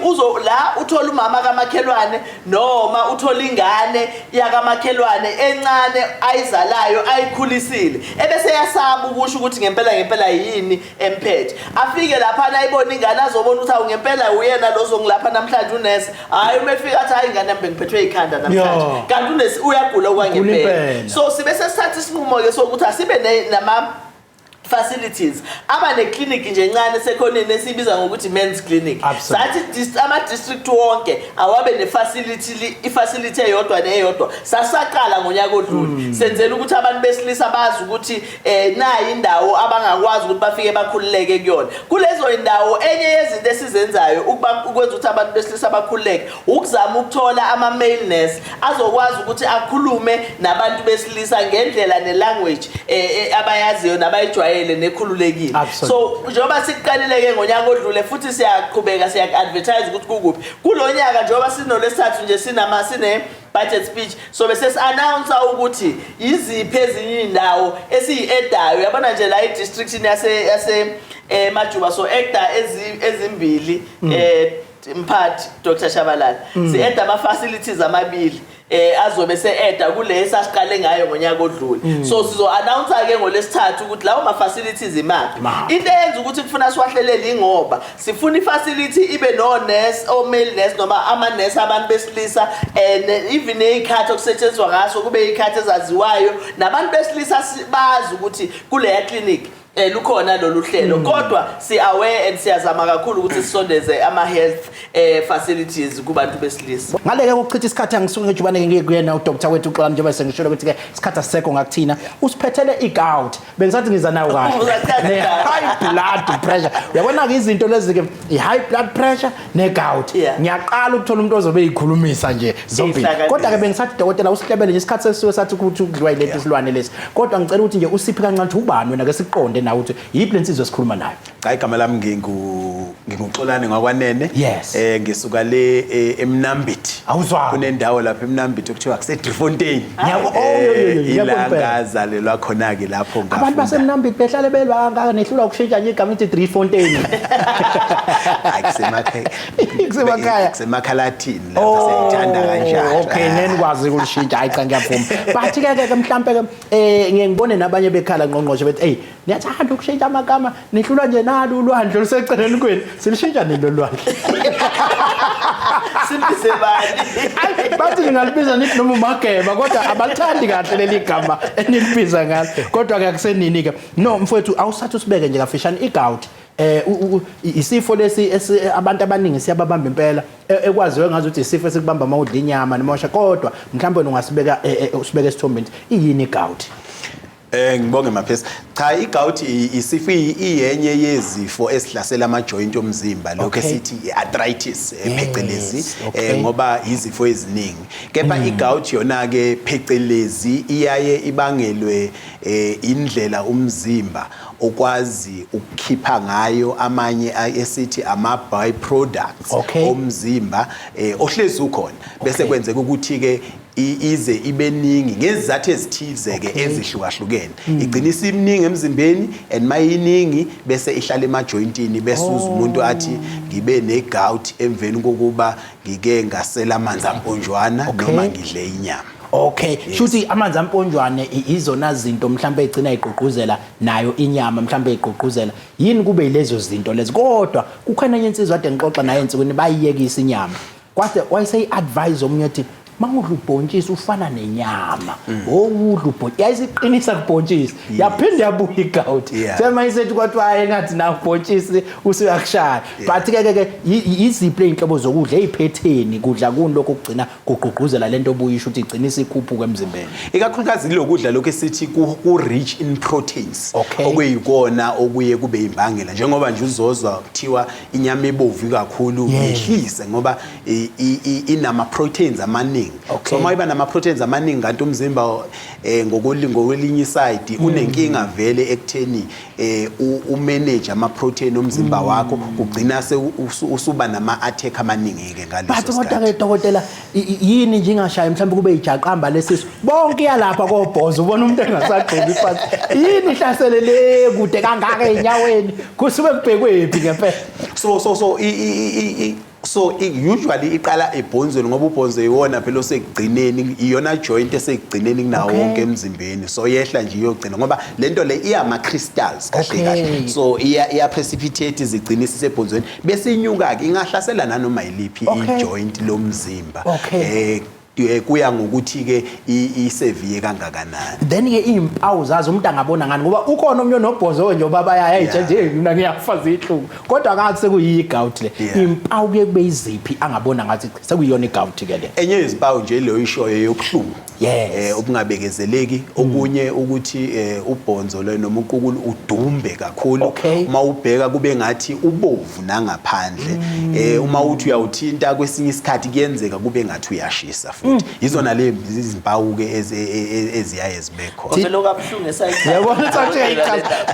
la uthola umama kamakhelwane noma uthola ingane yakamakhelwane encane ayizalayo ayikhulisile ebese yasaba ukusho ukuthi ngempela yini emphethe afike lapha ayibona ingane azobona ukuthi ngempela uyena lozongilapha namhlanje unesi hayi uma efika athi hayi ingane yami bengiphethwe ikhanda namhlanje kanti unesi uyagula okwangempela so sibe sesithatha isinqumo ke sokuthi asibe nama facilities abane clinic nje encane sekhoneni esibiza ngokuthi men's clinic sathi ama district wonke awabe ne facility eyodwa neyodwa sasaqala ngonyaka odlule senzela ukuthi abantu besilisa bazi ukuthi nayi indawo abangakwazi ukuthi bafike bakhululeke kuyona kulezo indawo enye yezinto esizenzayo ukwenza ukuthi abantu besilisa bakhululeke ukuzama ukuthola ama male nurse azokwazi ukuthi akhulume nabantu besilisa ngendlela ne language abayaziyo nabayijwayele nekhululekile so njengoba siqalile ke ngonyaka odlule futhi siyaqhubeka siya-advertise ukuthi kukuphi kulonyaka njengoba sinolesithathu nje sine budget speech so bese announce ukuthi iziphi ezinye indawo esiyi-edayo yabona nje la i-district yase eMajuba so eda ezimbili mphathi Dkt Shabalala si-eda ama facilities amabili azobe se-eda kule esasiqale ngayo ngonyaka odlule so sizo-announce ke ngolesithathu ukuthi lawo ma-facilities imaphi into eyenza ukuthi kufuna siwahlelele ingoba sifuna i-facility ibe no-nurse o-male nurse noma ama-nurse abantu besilisa even ney'khathi okusetshenziswa ngaso kube iy'khathi ezaziwayo nabantu besilisa bazi ukuthi kuleya clinic lukhona lolu hlelo kodwa si-aware and siyazama kakhulu ukuthi sisondeze ama-health facilities kubantu besilisa ngale-ke ukuchitha isikhathi angisuke ngijubane ngikuyena udokta wethu Xolani njengoba sengishilo ukuthi-ke isikhathi asisekho ngakuthina usiphethele i-gout bengisathi ngiza nayo kahle ne-high blood pressure uyabona-ke izinto lezi-ke i-high blood pressure ne-gout ngiyaqala ukuthola umuntu ozobe yikhulumisa nje zombili kodwa-ke bengisathi dokotela usihlebele nje isikhathi sesisuke sathi ukuthi ukudliwa yilethi isilwane lesi kodwa ngicela ukuthi nje usiphi kancane ukuthi ubani wena-ke siqonde nawe ukuthi yiphi le nsizwa esikhuluma nayo cha igama lami nginguXolani ngakwaNene ngisuka le eMnambithi awuzwa kunendawo lapha eMnambithi okuthiwa kuseDriefontein ilangazalelwa khona ke lapho ngafunda abantu baseMnambithi behlale belwanga nehlula ukushintsha nje igama lithi Driefontein kusemakhalathini lapha siyithanda kanjalo okay nenikwazi ukulishintsha hayi cha ngiyavuma bathi ke mhlambe ke ngiyengibone nabanye bekhala ngqongqoshe bethi hey niyathanda ukushintsha amagama nihlula nje nalo ulwandle luseceleni kwenu silishintsha nilo lwandle simbize bani bathi ngingalibiza nithi noma umageba kodwa abalithandi kahle leli gama enilibiza ngalo kodwa ke akusenini ke no mfowethu awusathi usibeke nje kafishane i-gout isifo lesi abantu abaningi siyababamba impela ekwaziwe ngazi ukuthi isifo esikubamba mawudla inyama nemosha kodwa mhlawumbe ungasibeka usibeke esithombeni iyini i-gout ngibonge maphesa cha i-gout isifo iyenye yezifo esihlasela ama-joint omzimba lokho esithi i-arthritis phecelezi ngoba izifo eziningi kepha i-gout yona ke phecelezi iyaye ibangelwe indlela umzimba okwazi ukukhipha ngayo amanye esithi ama-byproducts omzimba ohlezi ukhona bese kwenzeka ukuthi ke ize ibeningi ngezizathu ezithize ke ezihlukahlukene igcina isiningi emzimbeni and mayiningi bese ihlala emajointini bese umuntu athi ngibe ne-gout emveni kokuba ngike ngasela amanzi amponjwana noma ngidle inyama okay shuthi amanzi amponjwane izona zinto mhlambe egcina igqugquzela nayo inyama mhlambe igqugquzela yini kube yilezo zinto lezi kodwa kukhona enye insizwa ade ngixoxa naye ensukwini bayiyekisa inyama kwade wayesey advise omunye uthi mangudla ubhontshisi ufana nenyama owudla ubhontshisi yayisiqinisa kubhontshisi yaphinde yabuya igout sema isethi kwathi hayi ngathi na ubhontshisi usuyakushaya but ke iziphi inhlobo zokudla eziphetheni kudla kuni lokho kugcina kugqugquzela lento obuyisho ukuthi igcinisa ikhuphuka emzimbeni ikakhulukazi lokudla lokho esithi ku rich in proteins okuyikona okuye kube imbangela njengoba nje uzozwa kuthiwa inyama ebovu kakhulu yehlise ngoba inama proteins amaningi so mayiba nama proteins amaningi kanti umzimba ngokwelinye side unenkinga vele ekutheni umanage ama protein omzimba wakho ugcina usuba nama attack amaningi ke ngaleso sikhathi but kodwa ke dokotela yini nje ingashaya mhlawumbe kube ijaqamba lesisu bonke yalapha kobhozo ubona umuntu engasagqoki iphansi yini ihlaselele kude kangaka enyaweni kusuke kubhekwepi ngempela so usually iqala ebhonzweni ngoba ubhonzo iwona phela osekugcineni iyona joint esekugcineni kunawo wonke emzimbeni so yehla nje iyogcina ngoba lento le iyama crystals kahle kahle so iya precipitate izigcinisa isebhonzweni bese inyuka ke ingahlasela nanoma yiliphi ijoint lomzimba kuya ngokuthi ke iseviye kangakanani then ke impawu zazo umuntu angabona ngani ngoba ukhona omnye nobhozo nje baba yayi nje mina ngiyafaza ihluku kodwa ngathi sekuyi gout le impawu ke kube iziphi angabona ngathi sekuyiyona igout ke le enye izimpawu nje leyo ishoyo yokuhlungu okungabekezeleki okunye ukuthi ubhonzo lo noma uqukulu udumbe kakhulu uma ubheka kube ngathi ubovu nangaphandle uma uthi uyawuthinta kwesinye isikhathi kuyenzeka kube ngathi uyashisa izona le izimpawu ke eziyaye zibekho vele okabhlungu esayithi yabona ukuthi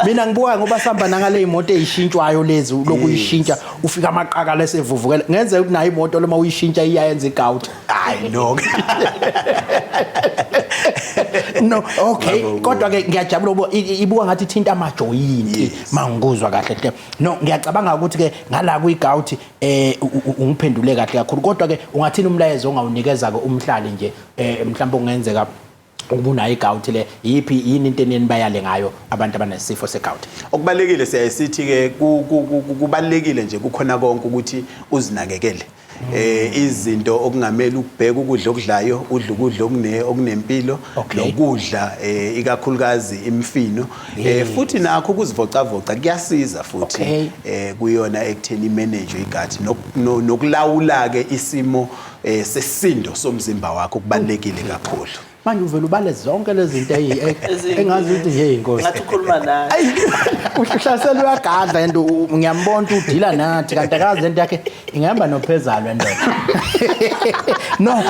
mina ngibuka ngoba sihamba nangale imoto ezishintshwayo lezi lokuyishintsha ufika amaqaka lesevuvukela ngenze ukuthi nayo imoto loma uyishintsha iyayenza igout hayi no no kodwa ke ngiyajabula ibuka ngathi ithinta amajoyinti mangikuzwa kahle hle no ngiyacabanga ukuthi ke ngala kuyigout ungiphendule kahle kakhulu kodwa ke ungathini umlayezo ongawunikeza ke umhlali nje mhlawumbe ungenzeka ukubunayo igout le yini into eneni bayale ngayo abantu abanesifo segout okubalekile siyasithi ke kubalekile nje kukhona konke ukuthi uzinakekele izinto okungamela ukubheka ukudla okudlayo udla ukudla okunempilo nokudla ikakhulukazi imfino futhi nakho ukuzivocavoca kuyasiza futhi kuyona ekutheni manage igut nokulawula ke isimo sesindo somzimba wakho kubalekile kakhulu manje uvela ubale zonke lezi zinto engazi ukuthi hey inkosi ngathi ukhuluma naye uhlasela uyagadla and ngiyambona ukuthi udila nathi kanti akazi into yakhe ingihamba nophezalo endoda no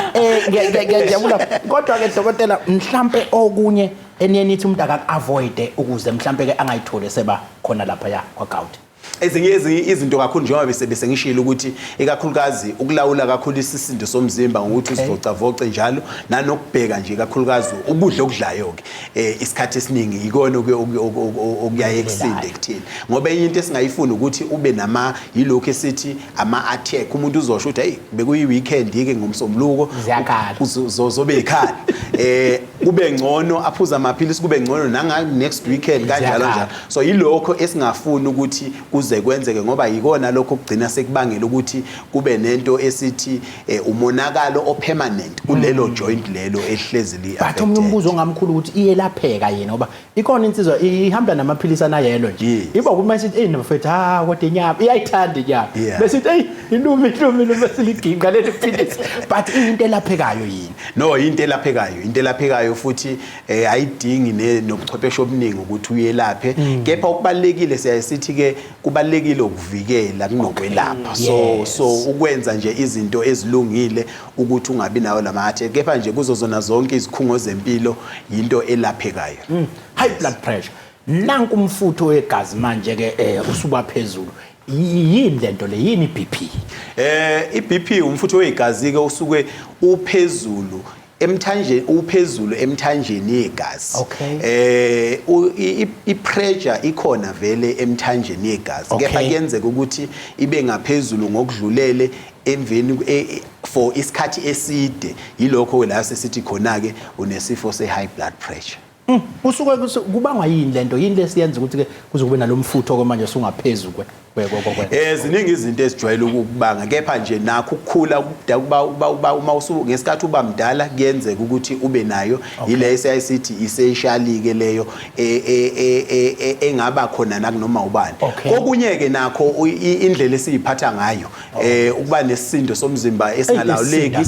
ngiyajabula kodwa ke dokotela mhlambe okunye eniyenithi umuntu akaavoid ukuze mhlambe ke angayithole seba khona lapha ya kwagout ezinye izinto kakhulu njengoba bese ngishilo ukuthi ekakhulukazi ukulawula kakhulu isisindo somzimba ngokuthi usivocavoce njalo nanokubheka nje kakhulukazi ukudla okudlayo ke isikhathi esiningi ikona okuyaye kusinde kuthini ngoba enye into esingayifuni ukuthi ube nama yilokho esithi ama attack umuntu uzosho ukuthi hey bekuyi weekend ke ngomsombuluko uzobe ekhaya kube ngcono aphuza amaphilisi kube ngcono nanga next weekend kanjalo njalo so yilokho esingafuni ukuthi kuze kwenzeke ngoba yikona lokho kugcina sekubangela ukuthi kube nento esithi umonakalo opermanent kulelo joint lelo ehlezi li affected. But umbuzo ngamkhulu ukuthi iyelapheka yena ngoba ikona insizwa ihamba namaphilisi anayelo nje. Iba kuma sithi nabafethu kodwa inyama iyayithanda inyama. Bese sithi ilumi bese liginqa leli philisi. But into elaphekayo yini? No, into elaphekayo futhi ayidingi nobuchwepheshe obuningi ukuthi uyelaphe. Kepha okubalekile siyasithi ke kubalekile ukuvikela kunokwelapha. So ukwenza nje izinto ezilungile ukuthi ungabi nawo lamathe. Kepha nje kuzozona zonke izikhungo zempilo into elaphekayo. High blood pressure. Nanku umfutho wegazi manje ke usuba phezulu. Yini lento le yini BP? iBP umfutho wegazi ke usuke uphezulu emthanjeni yegazi. I-pressure ikhona vele emthanjeni yegazi. Kepha kuyenzeka ukuthi ibe ngaphezulu ngokudlulele emveni for isikhathi eside yilokho la sesithi khona ke unesifo se high blood pressure. Usuke kubangwa yini lento yini lesiyenza ukuthi ke kuzobe nalomfutho manje sungaphezulu kwe ziningi izinto ezijwayele ukubanga kepha nje nakho ukukhula uma ngesikhathi uba mdala kuyenzeka ukuthi ube nayo ile esayisithi essentially ke leyo engaba khona nakunoma ubani kokunye ke nakho indlela esiyiphatha ngayo ukuba nesisindo somzimba esingalawuleki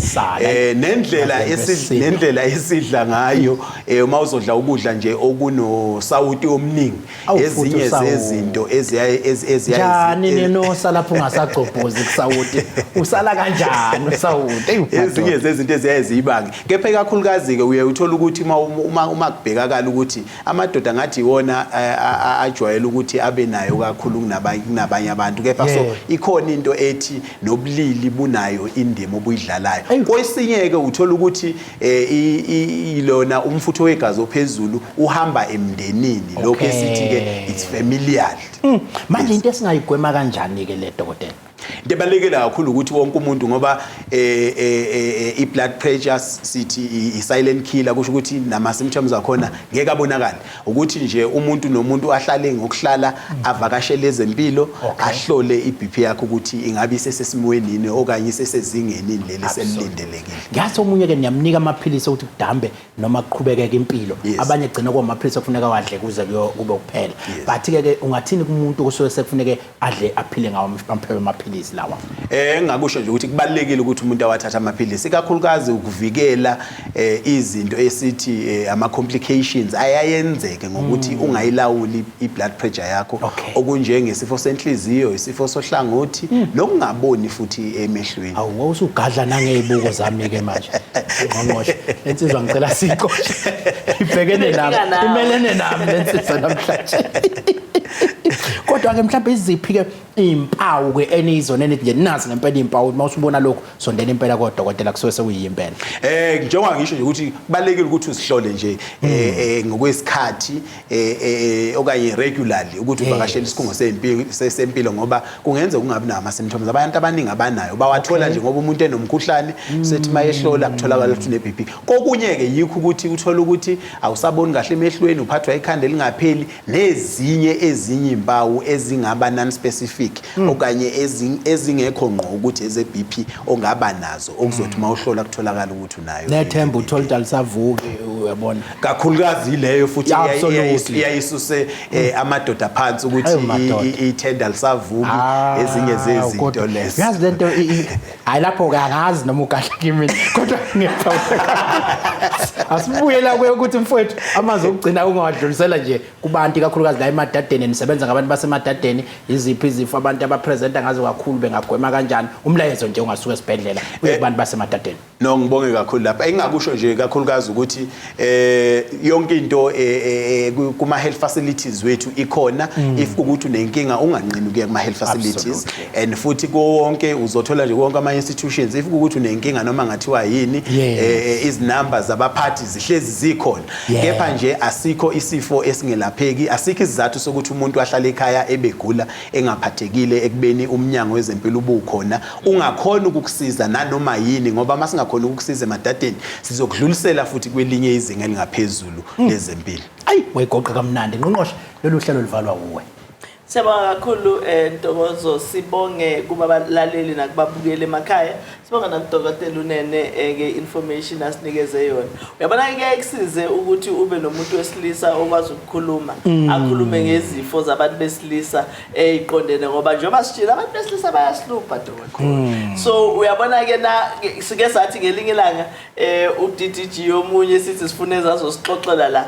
nendlela esidla ngayo uma uzodla ukudla nje okunosawuti omningi ezinye zezinto eziyayi ninosa lapho ungasagcobhozi kusawuti usala kanjani usawuti ezinye zezinto eziyazibange kepha kakhulukazi ke uye uthola ukuthi uma kubhekakala ukuthi amadoda ngathi iwona ajwayele ukuthi abe nayo kakhulu kunabanye abantu kepha so ikhona into ethi nobulili bunayo indima obuyidlalayo kwesinye ke uthola ukuthi ilona umfutho wegazi ophezulu uhamba emndenini lokho esithi ke it's familial manje into esingayigwema kanjani ke le dokotela into ebalekile kakhulu ukuthi wonke umuntu ngoba i-blood pressure sithi i-silent killer kusho ukuthi nama-symptoms akhona ngeke abonakale ukuthi nje umuntu nomuntu ahlale ngokuhlala avakashele ezempilo ahlole i-BP yakhe ukuthi ingabe isesesimweni yini okanye isesezingeni leli selilindelekile ngathi omunye ke niyamnika amaphilisi ukuthi kudambe noma kuqhubekeke impilo abanye gcina kwa amaphilisi kufuneka wadle kuze kube kuphela but ke ungathini kumuntu kusuke sekufuneke adle aphile ngawo amaphilisi lawa engakusho nje ukuthi kubalekile ukuthi umuntu awathatha amaphilisi kakhulukazi ukuvikela izinto esithi ama complications ayayenzeke ngokuthi ungayilawuli i-blood pressure yakho okunjengesifo senhliziyo isifo sohlangothi nokungaboni futhi emehlweni awusugadla nangezibuko zami ke manje ngqongqoshe lensizwa ngicela siqoshe ibhekene nami imelene nami lensizwa namhlanje kodwa ke mhlawumbe iziphi ke impawu ke enizona nje nazi ngempela impawu mawusubona lokho sondela impela kodokotela kusuke sekuyimpela njengoba ngisho nje ukuthi kubalekile ukuthi usihlole nje ngokwesikhathi okanye regularly ukuthi uvakashele isikhungo sempilo ngoba kungenza kungabi nama symptoms abantu abaningi abanayo bawathola nje ngoba umuntu enomkhuhlane sethi mayehlola kutholakala ukuthi une BP kokunye ke yikho ukuthi uthola ukuthi awusaboni kahle emehlweni uphathwa ikhanda elingapheli nezinye impawu ezingaba non specific okanye ezingekho ngqo ukuthi eze BP ongaba nazo okuzothi mawuhlola kutholakala ukuthi unayo nethemba uthola alisavuki uyabona kakhulukazi leyo futhi iyayisuse amadoda phansi ukuthi ithenda alisavuki ezinye zezinto lezo yazi lento hayi lapho ke angazi noma ugahle kimi kodwa ngepha asibuye la ukuthi mfowethu amazi okugcina ungawadlulisela nje kubantu kakhulukazi la eMadadeni nisebenza ngabantu baseMadadeni iziphi izifo abantu abapresenta ngazo kakhulu bengagwema kanjani umlayezo nje ungasuka esibhedlela uye kubantu baseMadadeni no ngibonge kakhulu lapha engakusho nje kakhulukazi ukuthi yonke into kuma health facilities wethu ikhona if ukuthi unenkinga unganqini ukuya kuma health facilities and futhi konke uzothola nje konke ama institutions if ukuthi unenkinga noma ngathiwa yini izinamba zabaphathi zihlezi zikhona kepha nje asikho isifo esingelapheki asikho isizathu sokuthi umuntu ahlale ekhaya ebegula engaphathekile ekubeni uMnyango wezeMpilo ubukhona ungakhona ukukusiza nanoma yini ngoba masingakhona ukukusiza eMadadeni sizokudlulisela futhi kwelinye izinga elingaphezulu lezempilo ayi wayigoqa kamnandi ngqongqoshe lolu hlelo livalwa uwe Siyabonga kakhulu Ntokozo sibonge kubalaleli nakubabukeli emakhaya sibonga naDkt Nene ke information asinikeze yona uyabona ke kusize ukuthi ube nomuntu wesilisa okwazi ukukhuluma akhulume ngezifo zabantu besilisa eziqondene ngoba njengoba sitshila abantu besilisa bayaslupha dokotela so uyabona ke na sike sathi ngelinye ilanga uDDG omunye sithi sifune zazo sixoxela la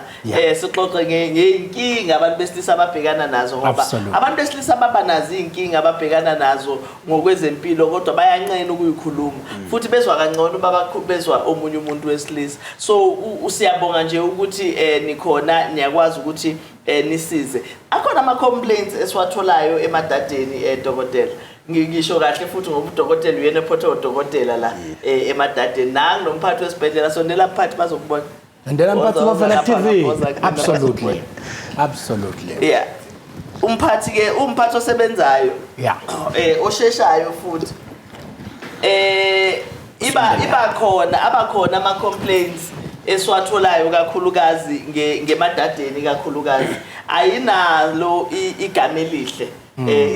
sixoxe ngeinkinga abantu besilisa ababhekana nazo ngoba abantu besilisa baba nazi inkinga ababhekana nazo ngokwezempilo kodwa bayanqena ukuyikhuluma futhi bezwa kangcono bezwa omunye umuntu wesilisa so usiyabonga nje ukuthi nikhona niyakwazi ukuthi nisize akhona ama complaints esiwatholayo eMadadeni dokotela ngisho kahle futhi ngoba udokotela uyena ephothe udokotela la eMadadeni nangu nomphathi wesibhedlela sondela phathi bazokubona ndela mphathi wavela TV absolutely yeah umphathi osebenzayo osheshayo futhi abakhona ama complaints esiwatholayo kakhulukazi ngeMadadeni kakhulukazi ayinalo igama elihle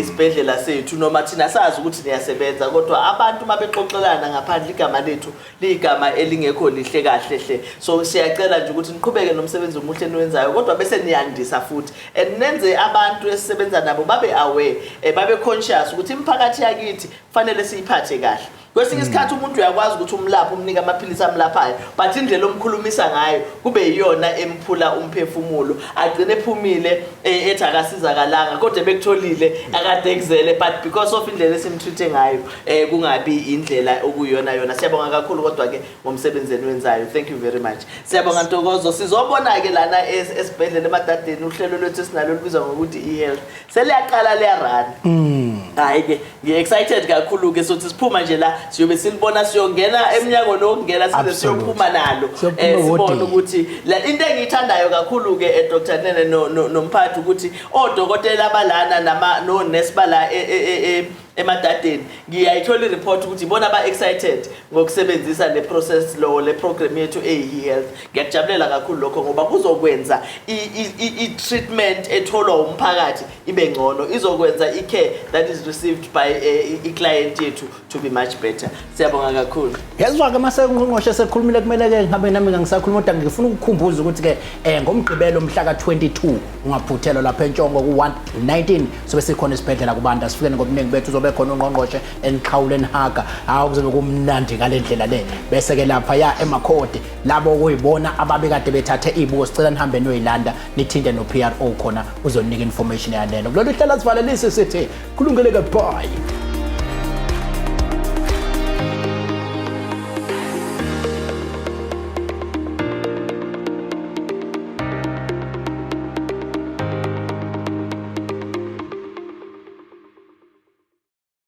isibhedlela sethu noma thina sazi ukuthi niyasebenza kodwa abantu mabexoxelana ngaphandle igama lethu ligama elingekho lihle kahle hle so siyacela nje ukuthi niqhubeke nomsebenzi omuhle niwenzayo kodwa bese niyandisa futhi nenze abantu esisebenza nabo babe aware babe conscious ukuthi imiphakathi yakithi kufanele siyiphathe kahle. Kwesinye isikhathi umuntu uyakwazi ukuthi umlapha umnika amaphilisi amlaphayo but indlela omkhulumisa ngayo kube yiyona emphula umphefumulo agcine ephumile ethi akasizakalanga kodwa bekutholile akade ekuzele but because of indlela esimtreat ngayo kungabi indlela okuyona yona. Siyabonga kakhulu kodwa ke ngomsebenzi eniwenzayo. Thank you very much. Siyabonga Ntokozo. Sizobona ke lana esibhedlela eMadadeni uhlelo lwethu esinalo olubizwa ngokuthi i-health seliyaqala liyarun. Hayi ke ngiye excited kakhulu ke sothi siphuma nje la siyobe silibona siyongena eMnyango nokungena size siyophuma nalo sibona ukuthi la into engiyithandayo kakhulu ke Dkt Nene nomphathi ukuthi odokotela balana no nurse bala eMadadeni ngiyayithola i-report ukuthi ibona ba excited ngokusebenzisa le process le program yethu e-health. Ngiyakujabulela kakhulu lokho ngoba kuzokwenza i-treatment etholwa umphakathi ibe ngcono, izokwenza i-care that is received by i-client yethu to be much better. Siyabonga kakhulu. Yezwa ke mase uNgqongqoshe sekhulumile kumele ke ngihambe nami ngisakhuluma kodwa ngifuna ukukhumbuza ukuthi ke ngomgqibelo mhla ka-22 ungaphuthelwa lapha eNtshongo ku-119 sobe sikhona isibhedlela kubantu asifikeni ngobuningi bethu uzobe khona uNgqongqoshe enqhawuleni haga kuzobe kumnandi ngale ndlela le bese ke lapha ya emakhodi labo okuyibona ababekade bethathe ibuko sicela nihambe noyilanda nithinte no PRO khona uzonika information yanele kulolu hlelo sivalelise sithi kulungele ke bye.